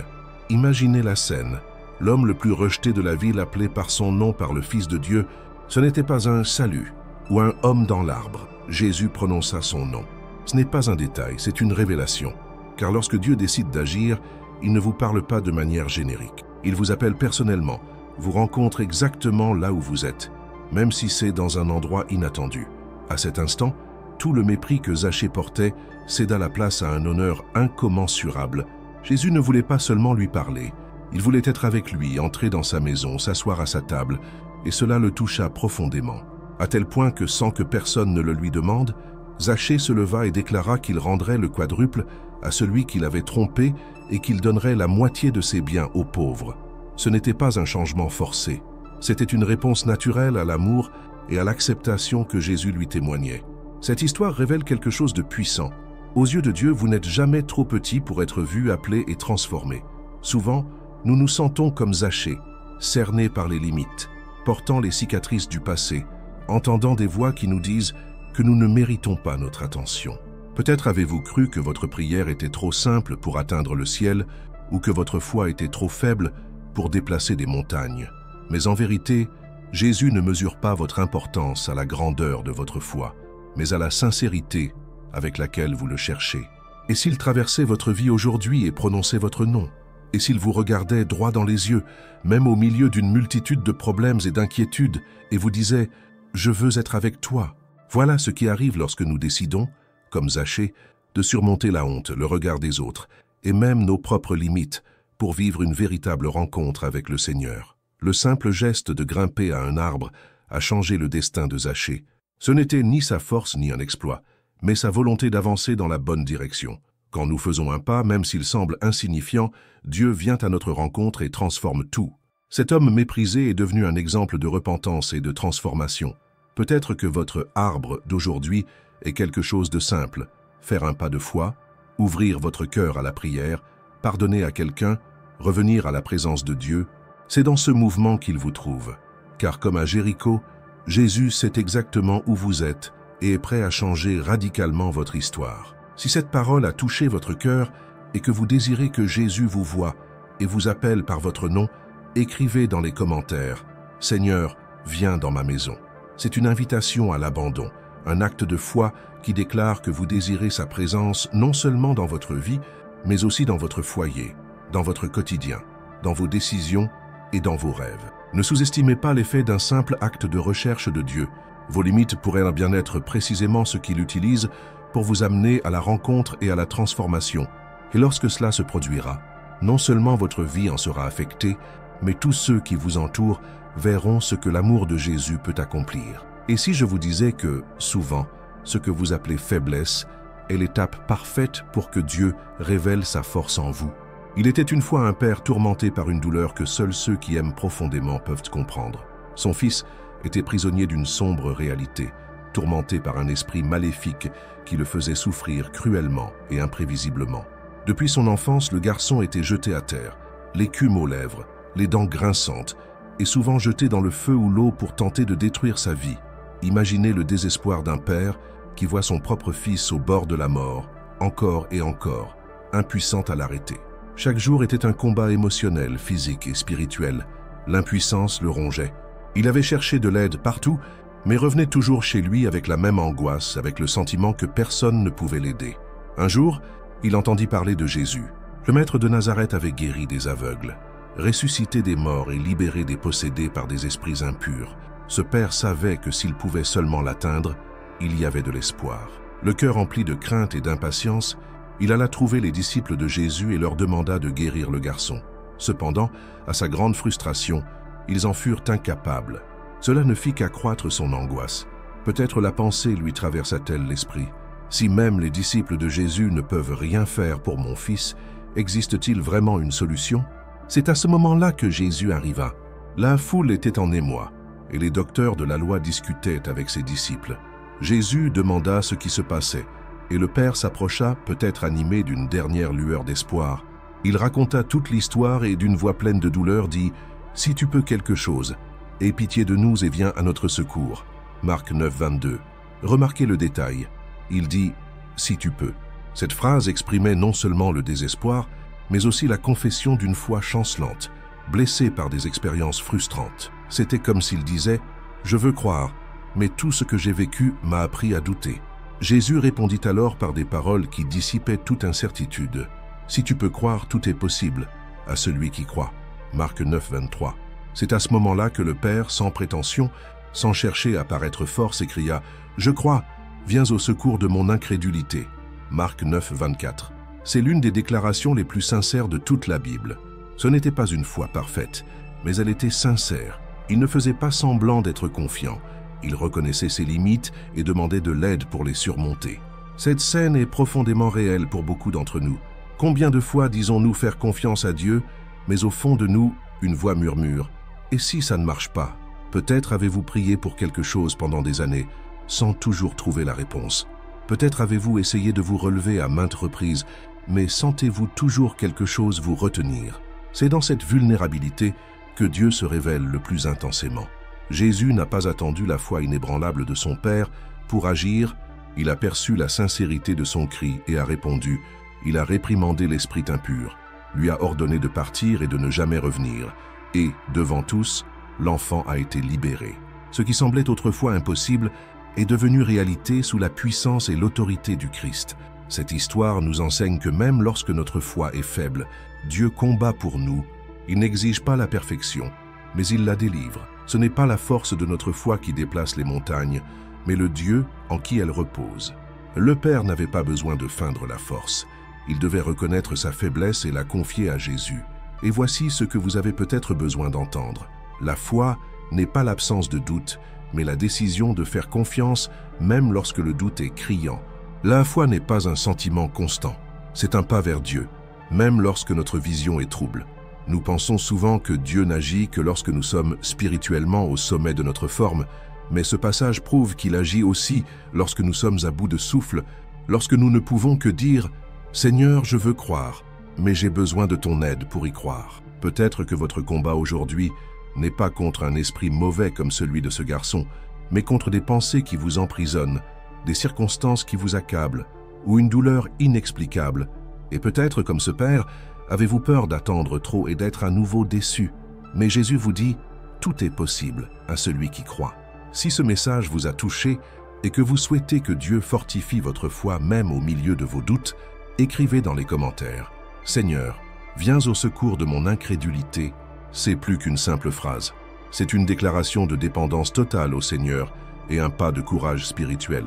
Imaginez la scène. L'homme le plus rejeté de la ville appelé par son nom par le Fils de Dieu, ce n'était pas un salut ou un homme dans l'arbre. Jésus prononça son nom. Ce n'est pas un détail, c'est une révélation. Car lorsque Dieu décide d'agir, il ne vous parle pas de manière générique. Il vous appelle personnellement, vous rencontre exactement là où vous êtes, même si c'est dans un endroit inattendu. À cet instant, tout le mépris que Zachée portait céda la place à un honneur incommensurable. Jésus ne voulait pas seulement lui parler, il voulait être avec lui, entrer dans sa maison, s'asseoir à sa table, et cela le toucha profondément. À tel point que, sans que personne ne le lui demande, Zachée se leva et déclara qu'il rendrait le quadruple à celui qu'il avait trompé et qu'il donnerait la moitié de ses biens aux pauvres. Ce n'était pas un changement forcé, c'était une réponse naturelle à l'amour et à l'acceptation que Jésus lui témoignait. Cette histoire révèle quelque chose de puissant. Aux yeux de Dieu, vous n'êtes jamais trop petit pour être vu, appelé et transformé. Souvent, nous nous sentons comme Zachée, cernés par les limites, portant les cicatrices du passé, entendant des voix qui nous disent que nous ne méritons pas notre attention. Peut-être avez-vous cru que votre prière était trop simple pour atteindre le ciel ou que votre foi était trop faible pour déplacer des montagnes. Mais en vérité, Jésus ne mesure pas votre importance à la grandeur de votre foi, mais à la sincérité avec laquelle vous le cherchez. Et s'il traversait votre vie aujourd'hui et prononçait votre nom? Et s'il vous regardait droit dans les yeux, même au milieu d'une multitude de problèmes et d'inquiétudes, et vous disait « Je veux être avec toi ». Voilà ce qui arrive lorsque nous décidons, comme Zachée, de surmonter la honte, le regard des autres, et même nos propres limites, pour vivre une véritable rencontre avec le Seigneur. Le simple geste de grimper à un arbre a changé le destin de Zachée. Ce n'était ni sa force ni un exploit, mais sa volonté d'avancer dans la bonne direction. Quand nous faisons un pas, même s'il semble insignifiant, Dieu vient à notre rencontre et transforme tout. Cet homme méprisé est devenu un exemple de repentance et de transformation. Peut-être que votre arbre d'aujourd'hui est quelque chose de simple. Faire un pas de foi, ouvrir votre cœur à la prière, pardonner à quelqu'un, revenir à la présence de Dieu. C'est dans ce mouvement qu'il vous trouve. Car comme à Jéricho, Jésus sait exactement où vous êtes et est prêt à changer radicalement votre histoire. Si cette parole a touché votre cœur et que vous désirez que Jésus vous voie et vous appelle par votre nom, écrivez dans les commentaires « Seigneur, viens dans ma maison ». C'est une invitation à l'abandon, un acte de foi qui déclare que vous désirez sa présence non seulement dans votre vie, mais aussi dans votre foyer, dans votre quotidien, dans vos décisions et dans vos rêves. Ne sous-estimez pas l'effet d'un simple acte de recherche de Dieu. Vos limites pourraient bien être précisément ce qu'il utilise pour vous amener à la rencontre et à la transformation. Et lorsque cela se produira, non seulement votre vie en sera affectée, mais tous ceux qui vous entourent verront ce que l'amour de Jésus peut accomplir. Et si je vous disais que, souvent, ce que vous appelez faiblesse est l'étape parfaite pour que Dieu révèle sa force en vous? Il était une fois un père tourmenté par une douleur que seuls ceux qui aiment profondément peuvent comprendre. Son fils était prisonnier d'une sombre réalité, tourmenté par un esprit maléfique qui le faisait souffrir cruellement et imprévisiblement. Depuis son enfance, le garçon était jeté à terre, l'écume aux lèvres, les dents grinçantes, et souvent jeté dans le feu ou l'eau pour tenter de détruire sa vie. Imaginez le désespoir d'un père qui voit son propre fils au bord de la mort, encore et encore, impuissant à l'arrêter. Chaque jour était un combat émotionnel, physique et spirituel. L'impuissance le rongeait. Il avait cherché de l'aide partout, mais revenait toujours chez lui avec la même angoisse, avec le sentiment que personne ne pouvait l'aider. Un jour, il entendit parler de Jésus. Le maître de Nazareth avait guéri des aveugles, ressuscité des morts et libéré des possédés par des esprits impurs. Ce père savait que s'il pouvait seulement l'atteindre, il y avait de l'espoir. Le cœur rempli de crainte et d'impatience, il alla trouver les disciples de Jésus et leur demanda de guérir le garçon. Cependant, à sa grande frustration, ils en furent incapables. Cela ne fit qu'accroître son angoisse. Peut-être la pensée lui traversa-t-elle l'esprit. Si même les disciples de Jésus ne peuvent rien faire pour mon fils, existe-t-il vraiment une solution? C'est à ce moment-là que Jésus arriva. La foule était en émoi, et les docteurs de la loi discutaient avec ses disciples. Jésus demanda ce qui se passait, et le Père s'approcha, peut-être animé d'une dernière lueur d'espoir. Il raconta toute l'histoire et d'une voix pleine de douleur dit « Si tu peux quelque chose, aie pitié de nous et viens à notre secours. » Marc 9, 22. Remarquez le détail. Il dit « Si tu peux ». Cette phrase exprimait non seulement le désespoir, mais aussi la confession d'une foi chancelante, blessée par des expériences frustrantes. C'était comme s'il disait « Je veux croire, mais tout ce que j'ai vécu m'a appris à douter. » Jésus répondit alors par des paroles qui dissipaient toute incertitude. « Si tu peux croire, tout est possible à celui qui croit. » Marc 9, 23. C'est à ce moment-là que le Père, sans prétention, sans chercher à paraître fort, s'écria « Je crois, viens au secours de mon incrédulité. » Marc 9, 24. C'est l'une des déclarations les plus sincères de toute la Bible. Ce n'était pas une foi parfaite, mais elle était sincère. Il ne faisait pas semblant d'être confiant. Il reconnaissait ses limites et demandait de l'aide pour les surmonter. Cette scène est profondément réelle pour beaucoup d'entre nous. Combien de fois disons-nous faire confiance à Dieu, mais au fond de nous, une voix murmure « Et si ça ne marche pas ?» Peut-être avez-vous prié pour quelque chose pendant des années, sans toujours trouver la réponse. Peut-être avez-vous essayé de vous relever à maintes reprises, mais sentez-vous toujours quelque chose vous retenir. C'est dans cette vulnérabilité que Dieu se révèle le plus intensément. Jésus n'a pas attendu la foi inébranlable de son Père pour agir, il a perçu la sincérité de son cri et a répondu. Il a réprimandé l'esprit impur, lui a ordonné de partir et de ne jamais revenir, et, devant tous, l'enfant a été libéré. Ce qui semblait autrefois impossible est devenu réalité sous la puissance et l'autorité du Christ. Cette histoire nous enseigne que même lorsque notre foi est faible, Dieu combat pour nous. Il n'exige pas la perfection, mais il la délivre. Ce n'est pas la force de notre foi qui déplace les montagnes, mais le Dieu en qui elle repose. Le Père n'avait pas besoin de feindre la force. Il devait reconnaître sa faiblesse et la confier à Jésus. Et voici ce que vous avez peut-être besoin d'entendre. La foi n'est pas l'absence de doute, mais la décision de faire confiance même lorsque le doute est criant. La foi n'est pas un sentiment constant, c'est un pas vers Dieu, même lorsque notre vision est trouble. Nous pensons souvent que Dieu n'agit que lorsque nous sommes spirituellement au sommet de notre forme, mais ce passage prouve qu'il agit aussi lorsque nous sommes à bout de souffle, lorsque nous ne pouvons que dire « Seigneur, je veux croire, mais j'ai besoin de ton aide pour y croire ». Peut-être que votre combat aujourd'hui n'est pas contre un esprit mauvais comme celui de ce garçon, mais contre des pensées qui vous emprisonnent, des circonstances qui vous accablent, ou une douleur inexplicable. Et peut-être, comme ce père, avez-vous peur d'attendre trop et d'être à nouveau déçu. Mais Jésus vous dit, tout est possible à celui qui croit. Si ce message vous a touché et que vous souhaitez que Dieu fortifie votre foi même au milieu de vos doutes, écrivez dans les commentaires « Seigneur, viens au secours de mon incrédulité ». C'est plus qu'une simple phrase. C'est une déclaration de dépendance totale au Seigneur et un pas de courage spirituel.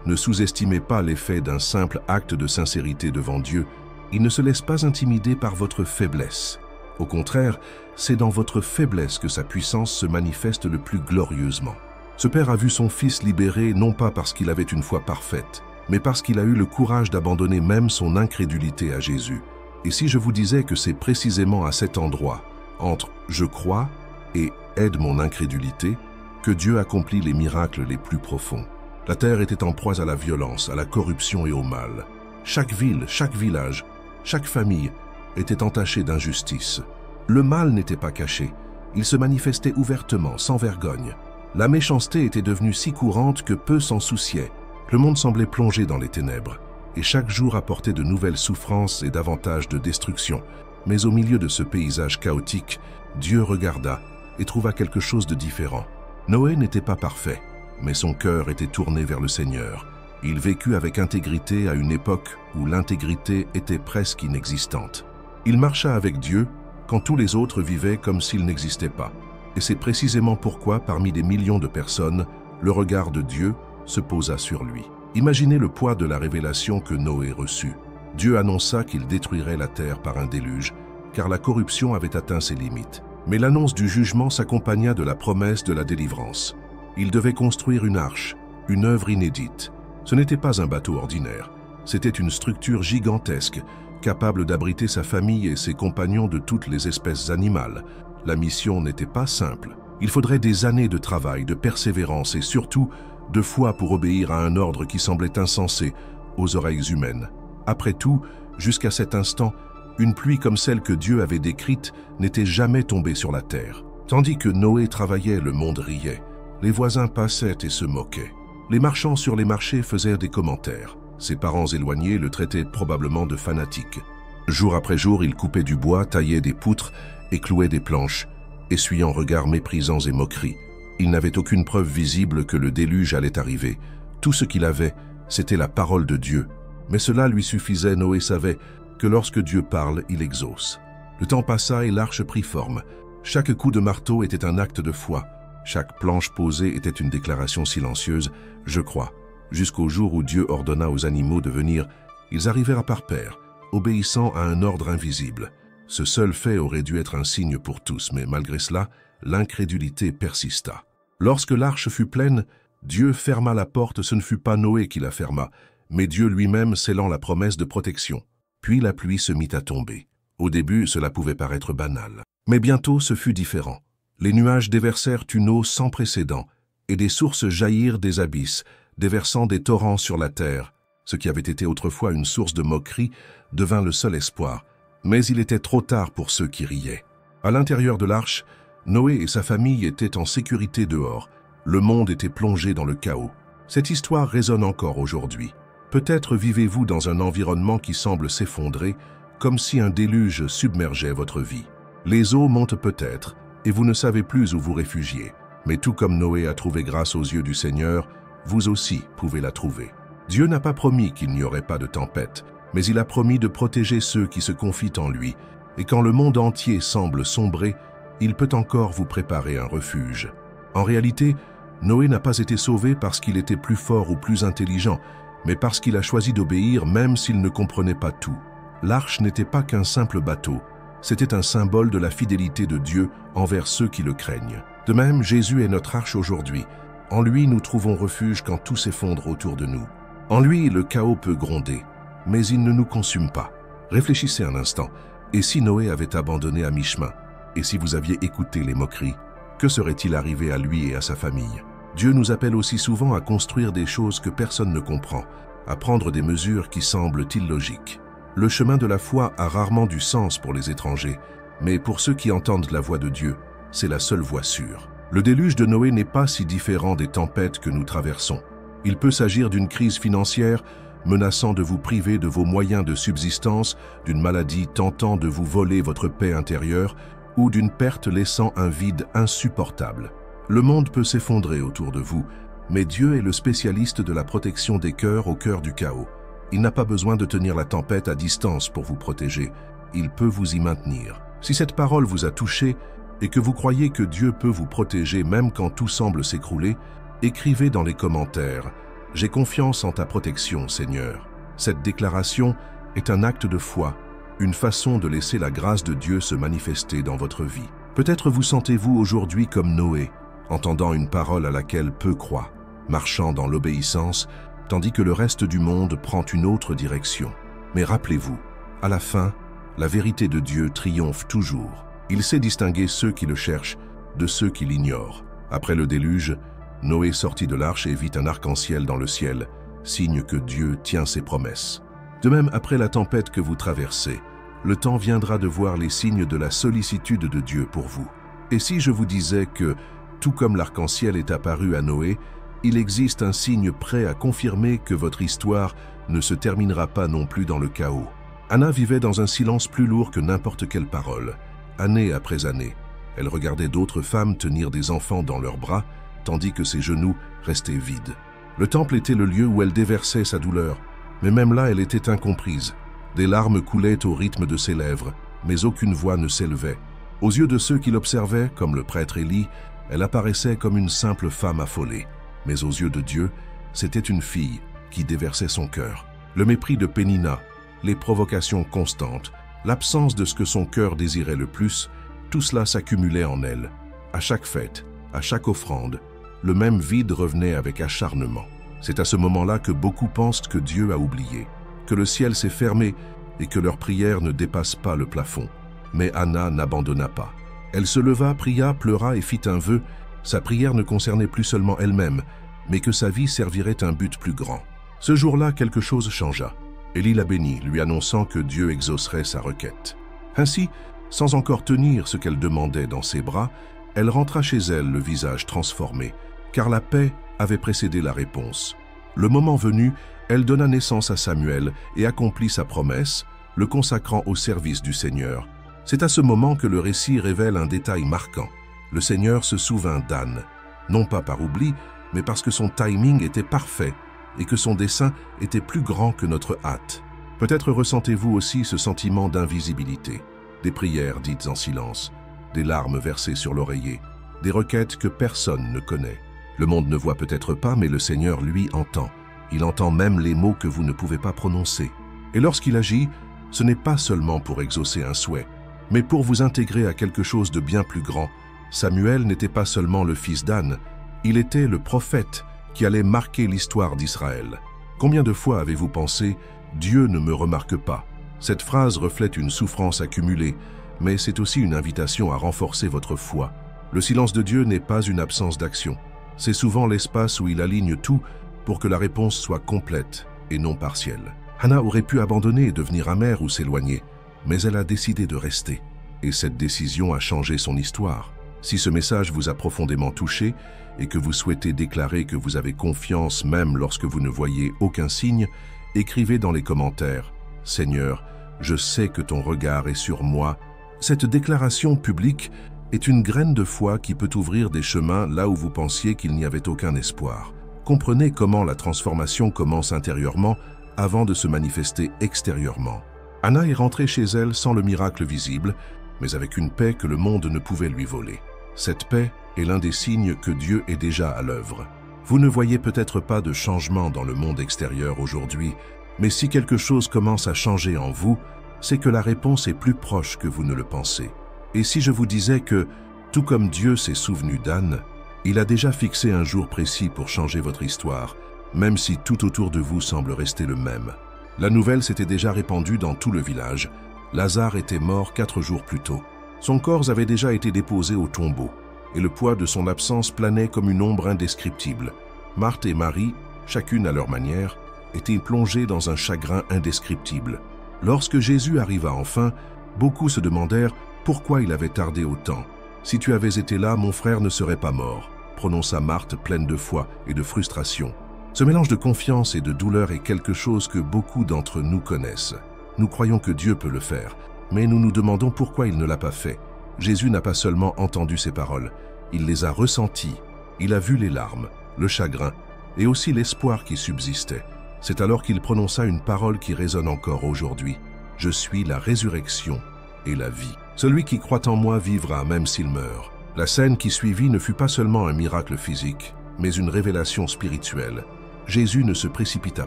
Ne sous-estimez pas l'effet d'un simple acte de sincérité devant Dieu. Il ne se laisse pas intimider par votre faiblesse. Au contraire, c'est dans votre faiblesse que sa puissance se manifeste le plus glorieusement. Ce père a vu son fils libéré non pas parce qu'il avait une foi parfaite, mais parce qu'il a eu le courage d'abandonner même son incrédulité à Jésus. Et si je vous disais que c'est précisément à cet endroit, entre « je crois » et « aide mon incrédulité », que Dieu accomplit les miracles les plus profonds. La terre était en proie à la violence, à la corruption et au mal. Chaque ville, chaque village, chaque famille était entachée d'injustice. Le mal n'était pas caché, il se manifestait ouvertement, sans vergogne. La méchanceté était devenue si courante que peu s'en souciaient. Le monde semblait plongé dans les ténèbres, et chaque jour apportait de nouvelles souffrances et davantage de destruction. Mais au milieu de ce paysage chaotique, Dieu regarda et trouva quelque chose de différent. Noé n'était pas parfait, mais son cœur était tourné vers le Seigneur. Il vécut avec intégrité à une époque où l'intégrité était presque inexistante. Il marcha avec Dieu quand tous les autres vivaient comme s'il n'existait pas. Et c'est précisément pourquoi, parmi des millions de personnes, le regard de Dieu se posa sur lui. Imaginez le poids de la révélation que Noé reçut. Dieu annonça qu'il détruirait la terre par un déluge, car la corruption avait atteint ses limites. Mais l'annonce du jugement s'accompagna de la promesse de la délivrance. Il devait construire une arche, une œuvre inédite. Ce n'était pas un bateau ordinaire, c'était une structure gigantesque, capable d'abriter sa famille et ses compagnons de toutes les espèces animales. La mission n'était pas simple. Il faudrait des années de travail, de persévérance et surtout de foi pour obéir à un ordre qui semblait insensé aux oreilles humaines. Après tout, jusqu'à cet instant, une pluie comme celle que Dieu avait décrite n'était jamais tombée sur la terre. Tandis que Noé travaillait, le monde riait. Les voisins passaient et se moquaient. Les marchands sur les marchés faisaient des commentaires. Ses parents éloignés le traitaient probablement de fanatique. Jour après jour, il coupait du bois, taillait des poutres et clouait des planches, essuyant regards méprisants et moqueries. Il n'avait aucune preuve visible que le déluge allait arriver. Tout ce qu'il avait, c'était la parole de Dieu. Mais cela lui suffisait, Noé savait que lorsque Dieu parle, il exauce. Le temps passa et l'arche prit forme. Chaque coup de marteau était un acte de foi. Chaque planche posée était une déclaration silencieuse, « Je crois ». Jusqu'au jour où Dieu ordonna aux animaux de venir, ils arrivèrent par paires, obéissant à un ordre invisible. Ce seul fait aurait dû être un signe pour tous, mais malgré cela, l'incrédulité persista. Lorsque l'arche fut pleine, Dieu ferma la porte, ce ne fut pas Noé qui la ferma, mais Dieu lui-même scellant la promesse de protection. Puis la pluie se mit à tomber. Au début, cela pouvait paraître banal. Mais bientôt, ce fut différent. Les nuages déversèrent une eau sans précédent, et des sources jaillirent des abysses, déversant des torrents sur la terre. Ce qui avait été autrefois une source de moquerie devint le seul espoir. Mais il était trop tard pour ceux qui riaient. À l'intérieur de l'arche, Noé et sa famille étaient en sécurité dehors. Le monde était plongé dans le chaos. Cette histoire résonne encore aujourd'hui. Peut-être vivez-vous dans un environnement qui semble s'effondrer, comme si un déluge submergeait votre vie. Les eaux montent peut-être, et vous ne savez plus où vous réfugier. Mais tout comme Noé a trouvé grâce aux yeux du Seigneur, vous aussi pouvez la trouver. Dieu n'a pas promis qu'il n'y aurait pas de tempête, mais il a promis de protéger ceux qui se confient en lui. Et quand le monde entier semble sombrer, il peut encore vous préparer un refuge. En réalité, Noé n'a pas été sauvé parce qu'il était plus fort ou plus intelligent, mais parce qu'il a choisi d'obéir même s'il ne comprenait pas tout. L'arche n'était pas qu'un simple bateau, c'était un symbole de la fidélité de Dieu envers ceux qui le craignent. De même, Jésus est notre arche aujourd'hui. En lui, nous trouvons refuge quand tout s'effondre autour de nous. En lui, le chaos peut gronder, mais il ne nous consume pas. Réfléchissez un instant. Et si Noé avait abandonné à mi-chemin? Et si vous aviez écouté les moqueries? Que serait-il arrivé à lui et à sa famille? Dieu nous appelle aussi souvent à construire des choses que personne ne comprend, à prendre des mesures qui semblent illogiques. Le chemin de la foi a rarement du sens pour les étrangers, mais pour ceux qui entendent la voix de Dieu, c'est la seule voie sûre. Le déluge de Noé n'est pas si différent des tempêtes que nous traversons. Il peut s'agir d'une crise financière menaçant de vous priver de vos moyens de subsistance, d'une maladie tentant de vous voler votre paix intérieure ou d'une perte laissant un vide insupportable. Le monde peut s'effondrer autour de vous, mais Dieu est le spécialiste de la protection des cœurs au cœur du chaos. Il n'a pas besoin de tenir la tempête à distance pour vous protéger. Il peut vous y maintenir. Si cette parole vous a touché et que vous croyez que Dieu peut vous protéger même quand tout semble s'écrouler, écrivez dans les commentaires « J'ai confiance en ta protection, Seigneur ». Cette déclaration est un acte de foi, une façon de laisser la grâce de Dieu se manifester dans votre vie. Peut-être vous sentez-vous aujourd'hui comme Noé, entendant une parole à laquelle peu croient, marchant dans l'obéissance, tandis que le reste du monde prend une autre direction. Mais rappelez-vous, à la fin, la vérité de Dieu triomphe toujours. Il sait distinguer ceux qui le cherchent de ceux qui l'ignorent. Après le déluge, Noé sortit de l'arche et vit un arc-en-ciel dans le ciel, signe que Dieu tient ses promesses. De même, après la tempête que vous traversez, le temps viendra de voir les signes de la sollicitude de Dieu pour vous. Et si je vous disais que, tout comme l'arc-en-ciel est apparu à Noé, il existe un signe prêt à confirmer que votre histoire ne se terminera pas non plus dans le chaos. Anna vivait dans un silence plus lourd que n'importe quelle parole. Année après année, elle regardait d'autres femmes tenir des enfants dans leurs bras, tandis que ses genoux restaient vides. Le temple était le lieu où elle déversait sa douleur, mais même là elle était incomprise. Des larmes coulaient au rythme de ses lèvres, mais aucune voix ne s'élevait. Aux yeux de ceux qui l'observaient, comme le prêtre Élie, elle apparaissait comme une simple femme affolée. Mais aux yeux de Dieu, c'était une fille qui déversait son cœur. Le mépris de Pénina, les provocations constantes, l'absence de ce que son cœur désirait le plus, tout cela s'accumulait en elle. À chaque fête, à chaque offrande, le même vide revenait avec acharnement. C'est à ce moment-là que beaucoup pensent que Dieu a oublié, que le ciel s'est fermé et que leurs prières ne dépassent pas le plafond. Mais Anna n'abandonna pas. Elle se leva, pria, pleura et fit un vœu. Sa prière ne concernait plus seulement elle-même, mais que sa vie servirait un but plus grand. Ce jour-là, quelque chose changea. Élie la bénit, lui annonçant que Dieu exaucerait sa requête. Ainsi, sans encore tenir ce qu'elle demandait dans ses bras, elle rentra chez elle, le visage transformé, car la paix avait précédé la réponse. Le moment venu, elle donna naissance à Samuel et accomplit sa promesse, le consacrant au service du Seigneur. C'est à ce moment que le récit révèle un détail marquant. Le Seigneur se souvint d'Anne, non pas par oubli, mais parce que son timing était parfait et que son dessein était plus grand que notre hâte. Peut-être ressentez-vous aussi ce sentiment d'invisibilité, des prières dites en silence, des larmes versées sur l'oreiller, des requêtes que personne ne connaît. Le monde ne voit peut-être pas, mais le Seigneur, lui, entend. Il entend même les mots que vous ne pouvez pas prononcer. Et lorsqu'il agit, ce n'est pas seulement pour exaucer un souhait, mais pour vous intégrer à quelque chose de bien plus grand. Samuel n'était pas seulement le fils d'Anne, il était le prophète qui allait marquer l'histoire d'Israël. Combien de fois avez-vous pensé « Dieu ne me remarque pas » Cette phrase reflète une souffrance accumulée, mais c'est aussi une invitation à renforcer votre foi. Le silence de Dieu n'est pas une absence d'action. C'est souvent l'espace où il aligne tout pour que la réponse soit complète et non partielle. Anna aurait pu abandonner et devenir amère ou s'éloigner, mais elle a décidé de rester. Et cette décision a changé son histoire. Si ce message vous a profondément touché et que vous souhaitez déclarer que vous avez confiance même lorsque vous ne voyez aucun signe, écrivez dans les commentaires « Seigneur, je sais que ton regard est sur moi ». Cette déclaration publique est une graine de foi qui peut ouvrir des chemins là où vous pensiez qu'il n'y avait aucun espoir. Comprenez comment la transformation commence intérieurement avant de se manifester extérieurement. Anna est rentrée chez elle sans le miracle visible, mais avec une paix que le monde ne pouvait lui voler. Cette paix est l'un des signes que Dieu est déjà à l'œuvre. Vous ne voyez peut-être pas de changement dans le monde extérieur aujourd'hui, mais si quelque chose commence à changer en vous, c'est que la réponse est plus proche que vous ne le pensez. Et si je vous disais que, tout comme Dieu s'est souvenu d'Anne, il a déjà fixé un jour précis pour changer votre histoire, même si tout autour de vous semble rester le même. La nouvelle s'était déjà répandue dans tout le village. Lazare était mort 4 jours plus tôt. Son corps avait déjà été déposé au tombeau, et le poids de son absence planait comme une ombre indescriptible. Marthe et Marie, chacune à leur manière, étaient plongées dans un chagrin indescriptible. Lorsque Jésus arriva enfin, beaucoup se demandèrent pourquoi il avait tardé autant. « Si tu avais été là, mon frère ne serait pas mort », prononça Marthe pleine de foi et de frustration. Ce mélange de confiance et de douleur est quelque chose que beaucoup d'entre nous connaissent. Nous croyons que Dieu peut le faire, mais nous nous demandons pourquoi il ne l'a pas fait. Jésus n'a pas seulement entendu ces paroles, il les a ressenties. Il a vu les larmes, le chagrin et aussi l'espoir qui subsistait. C'est alors qu'il prononça une parole qui résonne encore aujourd'hui. « Je suis la résurrection et la vie. Celui qui croit en moi vivra même s'il meurt. » La scène qui suivit ne fut pas seulement un miracle physique, mais une révélation spirituelle. Jésus ne se précipita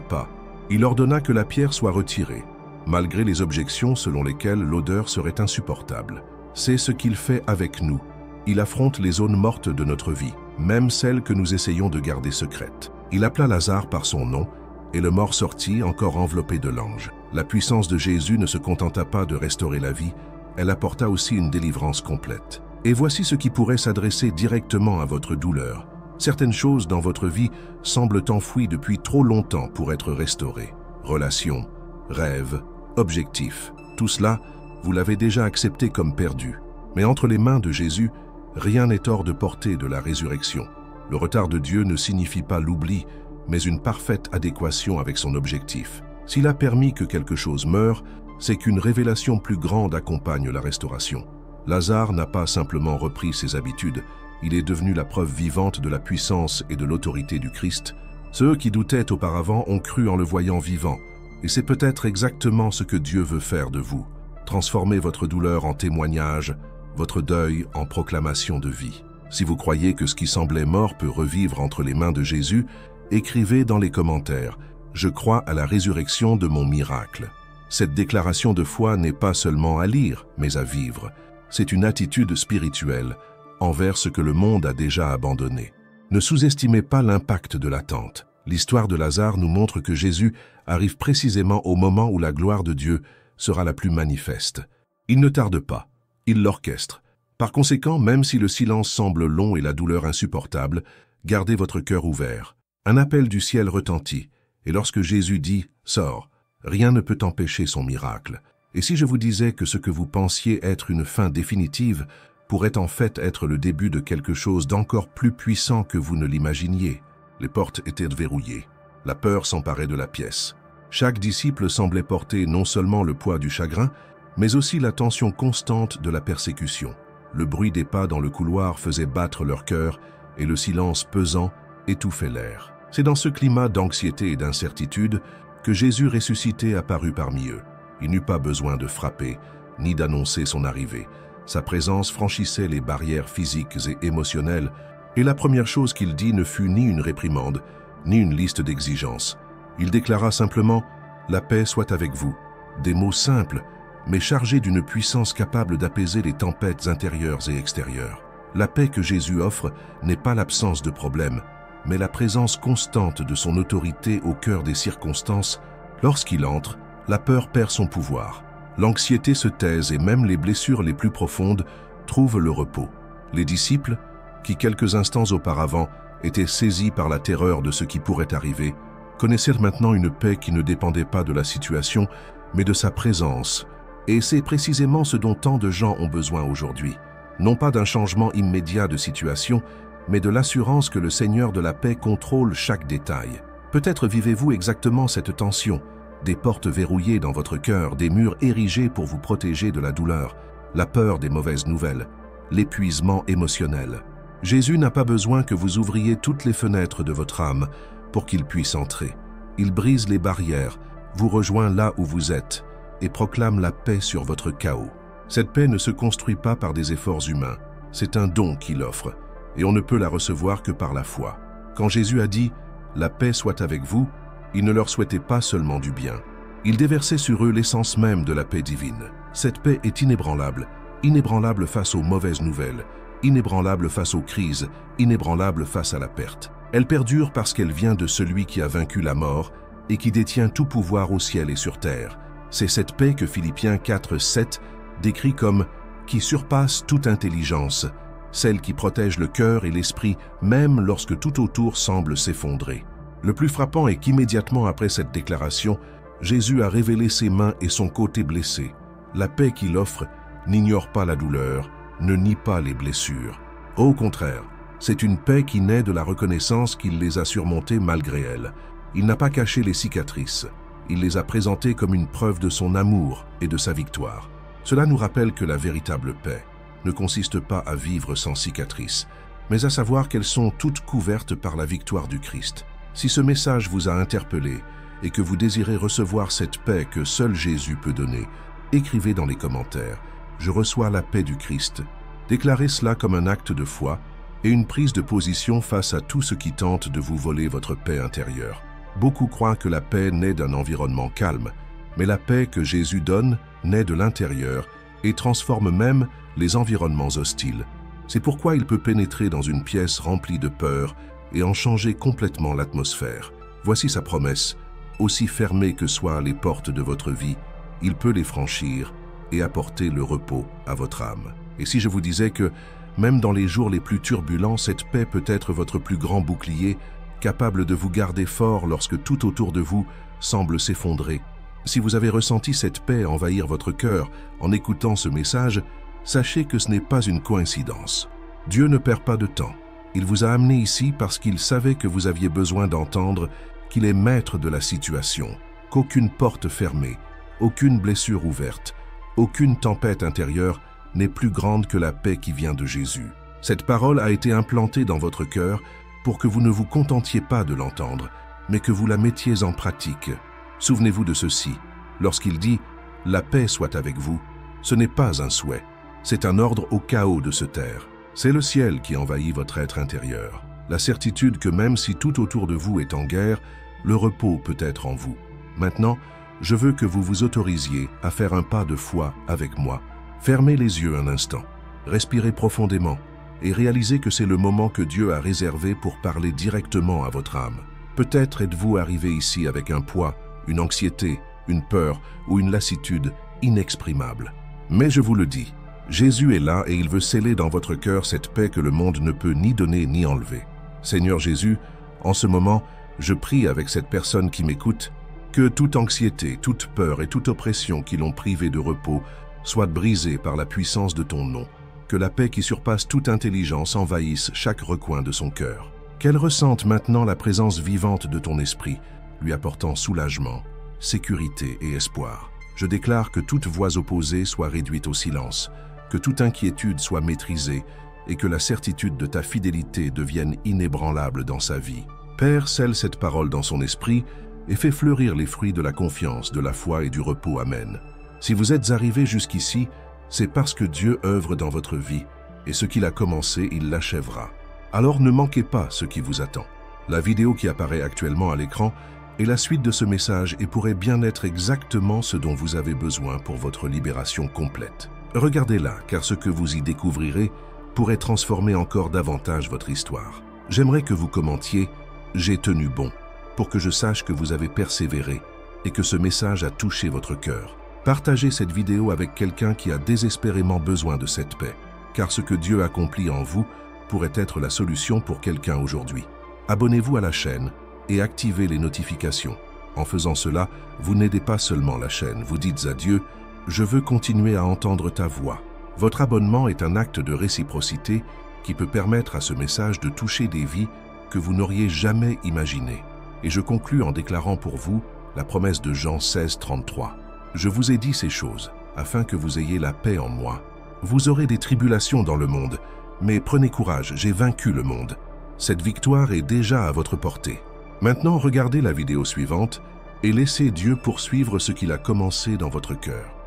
pas. Il ordonna que la pierre soit retirée, malgré les objections selon lesquelles l'odeur serait insupportable. C'est ce qu'il fait avec nous. Il affronte les zones mortes de notre vie, même celles que nous essayons de garder secrètes. Il appela Lazare par son nom, et le mort sortit, encore enveloppé de l'ange. La puissance de Jésus ne se contenta pas de restaurer la vie, elle apporta aussi une délivrance complète. Et voici ce qui pourrait s'adresser directement à votre douleur. Certaines choses dans votre vie semblent enfouies depuis trop longtemps pour être restaurées. Relations, rêves, objectifs, tout cela, vous l'avez déjà accepté comme perdu. Mais entre les mains de Jésus, rien n'est hors de portée de la résurrection. Le retard de Dieu ne signifie pas l'oubli, mais une parfaite adéquation avec son objectif. S'il a permis que quelque chose meure, c'est qu'une révélation plus grande accompagne la restauration. Lazare n'a pas simplement repris ses habitudes, il est devenu la preuve vivante de la puissance et de l'autorité du Christ. Ceux qui doutaient auparavant ont cru en le voyant vivant, et c'est peut-être exactement ce que Dieu veut faire de vous. Transformer votre douleur en témoignage, votre deuil en proclamation de vie. Si vous croyez que ce qui semblait mort peut revivre entre les mains de Jésus, écrivez dans les commentaires « Je crois à la résurrection de mon miracle ». Cette déclaration de foi n'est pas seulement à lire, mais à vivre. C'est une attitude spirituelle envers ce que le monde a déjà abandonné. Ne sous-estimez pas l'impact de l'attente. L'histoire de Lazare nous montre que Jésus arrive précisément au moment où la gloire de Dieu sera la plus manifeste. Il ne tarde pas, il l'orchestre. Par conséquent, même si le silence semble long et la douleur insupportable, gardez votre cœur ouvert. Un appel du ciel retentit, et lorsque Jésus dit « Sors », rien ne peut empêcher son miracle. Et si je vous disais que ce que vous pensiez être une fin définitive pourrait en fait être le début de quelque chose d'encore plus puissant que vous ne l'imaginiez? Les portes étaient verrouillées. La peur s'emparait de la pièce. Chaque disciple semblait porter non seulement le poids du chagrin, mais aussi la tension constante de la persécution. Le bruit des pas dans le couloir faisait battre leur cœur et le silence pesant étouffait l'air. C'est dans ce climat d'anxiété et d'incertitude que Jésus ressuscité apparut parmi eux. Il n'eut pas besoin de frapper, ni d'annoncer son arrivée. Sa présence franchissait les barrières physiques et émotionnelles, et la première chose qu'il dit ne fut ni une réprimande, ni une liste d'exigences. Il déclara simplement « La paix soit avec vous ». Des mots simples, mais chargés d'une puissance capable d'apaiser les tempêtes intérieures et extérieures. La paix que Jésus offre n'est pas l'absence de problèmes, mais la présence constante de son autorité au cœur des circonstances. Lorsqu'il entre, la peur perd son pouvoir. L'anxiété se taise et même les blessures les plus profondes trouvent le repos. Les disciples, qui quelques instants auparavant étaient saisis par la terreur de ce qui pourrait arriver, connaissaient maintenant une paix qui ne dépendait pas de la situation, mais de sa présence. Et c'est précisément ce dont tant de gens ont besoin aujourd'hui. non pas d'un changement immédiat de situation, mais de l'assurance que le Seigneur de la paix contrôle chaque détail. Peut-être vivez-vous exactement cette tension, des portes verrouillées dans votre cœur, des murs érigés pour vous protéger de la douleur, la peur des mauvaises nouvelles, l'épuisement émotionnel. Jésus n'a pas besoin que vous ouvriez toutes les fenêtres de votre âme pour qu'il puisse entrer. Il brise les barrières, vous rejoint là où vous êtes et proclame la paix sur votre chaos. Cette paix ne se construit pas par des efforts humains, c'est un don qu'il offre, et on ne peut la recevoir que par la foi. Quand Jésus a dit « La paix soit avec vous », il ne leur souhaitait pas seulement du bien. Il déversait sur eux l'essence même de la paix divine. Cette paix est inébranlable, inébranlable face aux mauvaises nouvelles, inébranlable face aux crises, inébranlable face à la perte. Elle perdure parce qu'elle vient de celui qui a vaincu la mort et qui détient tout pouvoir au ciel et sur terre. C'est cette paix que Philippiens 4:7 décrit comme « qui surpasse toute intelligence », celle qui protège le cœur et l'esprit même lorsque tout autour semble s'effondrer. Le plus frappant est qu'immédiatement après cette déclaration, Jésus a révélé ses mains et son côté blessé. La paix qu'il offre n'ignore pas la douleur, ne nie pas les blessures. Au contraire, c'est une paix qui naît de la reconnaissance qu'il les a surmontées malgré elles. Il n'a pas caché les cicatrices, il les a présentées comme une preuve de son amour et de sa victoire. Cela nous rappelle que la véritable paix ne consiste pas à vivre sans cicatrices, mais à savoir qu'elles sont toutes couvertes par la victoire du Christ. Si ce message vous a interpellé et que vous désirez recevoir cette paix que seul Jésus peut donner, écrivez dans les commentaires « Je reçois la paix du Christ ». Déclarez cela comme un acte de foi et une prise de position face à tout ce qui tente de vous voler votre paix intérieure. Beaucoup croient que la paix naît d'un environnement calme, mais la paix que Jésus donne naît de l'intérieur et transforme même les environnements hostiles. C'est pourquoi il peut pénétrer dans une pièce remplie de peur et en changer complètement l'atmosphère. Voici sa promesse, aussi fermées que soient les portes de votre vie, il peut les franchir et apporter le repos à votre âme. Et si je vous disais que, même dans les jours les plus turbulents, cette paix peut être votre plus grand bouclier, capable de vous garder fort lorsque tout autour de vous semble s'effondrer. Si vous avez ressenti cette paix envahir votre cœur en écoutant ce message, sachez que ce n'est pas une coïncidence. Dieu ne perd pas de temps. Il vous a amené ici parce qu'il savait que vous aviez besoin d'entendre qu'il est maître de la situation, qu'aucune porte fermée, aucune blessure ouverte, aucune tempête intérieure n'est plus grande que la paix qui vient de Jésus. Cette parole a été implantée dans votre cœur pour que vous ne vous contentiez pas de l'entendre, mais que vous la mettiez en pratique. Souvenez-vous de ceci, lorsqu'il dit « La paix soit avec vous », ce n'est pas un souhait, c'est un ordre au chaos de se taire. C'est le ciel qui envahit votre être intérieur. La certitude que même si tout autour de vous est en guerre, le repos peut être en vous. Maintenant, je veux que vous vous autorisiez à faire un pas de foi avec moi. Fermez les yeux un instant, respirez profondément et réalisez que c'est le moment que Dieu a réservé pour parler directement à votre âme. Peut-être êtes-vous arrivé ici avec un poids, une anxiété, une peur ou une lassitude inexprimable. Mais je vous le dis, Jésus est là et il veut sceller dans votre cœur cette paix que le monde ne peut ni donner ni enlever. Seigneur Jésus, en ce moment, je prie avec cette personne qui m'écoute, que toute anxiété, toute peur et toute oppression qui l'ont privé de repos soit brisée par la puissance de ton nom. Que la paix qui surpasse toute intelligence envahisse chaque recoin de son cœur. Qu'elle ressente maintenant la présence vivante de ton esprit, lui apportant soulagement, sécurité et espoir. Je déclare que toute voix opposée soit réduite au silence, que toute inquiétude soit maîtrisée et que la certitude de ta fidélité devienne inébranlable dans sa vie. Père, scelle cette parole dans son esprit et fais fleurir les fruits de la confiance, de la foi et du repos. Amen. Si vous êtes arrivé jusqu'ici, c'est parce que Dieu œuvre dans votre vie et ce qu'il a commencé, il l'achèvera. Alors ne manquez pas ce qui vous attend. La vidéo qui apparaît actuellement à l'écran est la suite de ce message et pourrait bien être exactement ce dont vous avez besoin pour votre libération complète. Regardez-la, car ce que vous y découvrirez pourrait transformer encore davantage votre histoire. J'aimerais que vous commentiez « J'ai tenu bon » pour que je sache que vous avez persévéré et que ce message a touché votre cœur. Partagez cette vidéo avec quelqu'un qui a désespérément besoin de cette paix, car ce que Dieu accomplit en vous pourrait être la solution pour quelqu'un aujourd'hui. Abonnez-vous à la chaîne et activez les notifications. En faisant cela, vous n'aidez pas seulement la chaîne, vous dites à Dieu « Je veux continuer à entendre ta voix ». Votre abonnement est un acte de réciprocité qui peut permettre à ce message de toucher des vies que vous n'auriez jamais imaginées. Et je conclus en déclarant pour vous la promesse de Jean 16, 33. Je vous ai dit ces choses, afin que vous ayez la paix en moi. Vous aurez des tribulations dans le monde, mais prenez courage, j'ai vaincu le monde. Cette victoire est déjà à votre portée. Maintenant, regardez la vidéo suivante et laissez Dieu poursuivre ce qu'il a commencé dans votre cœur.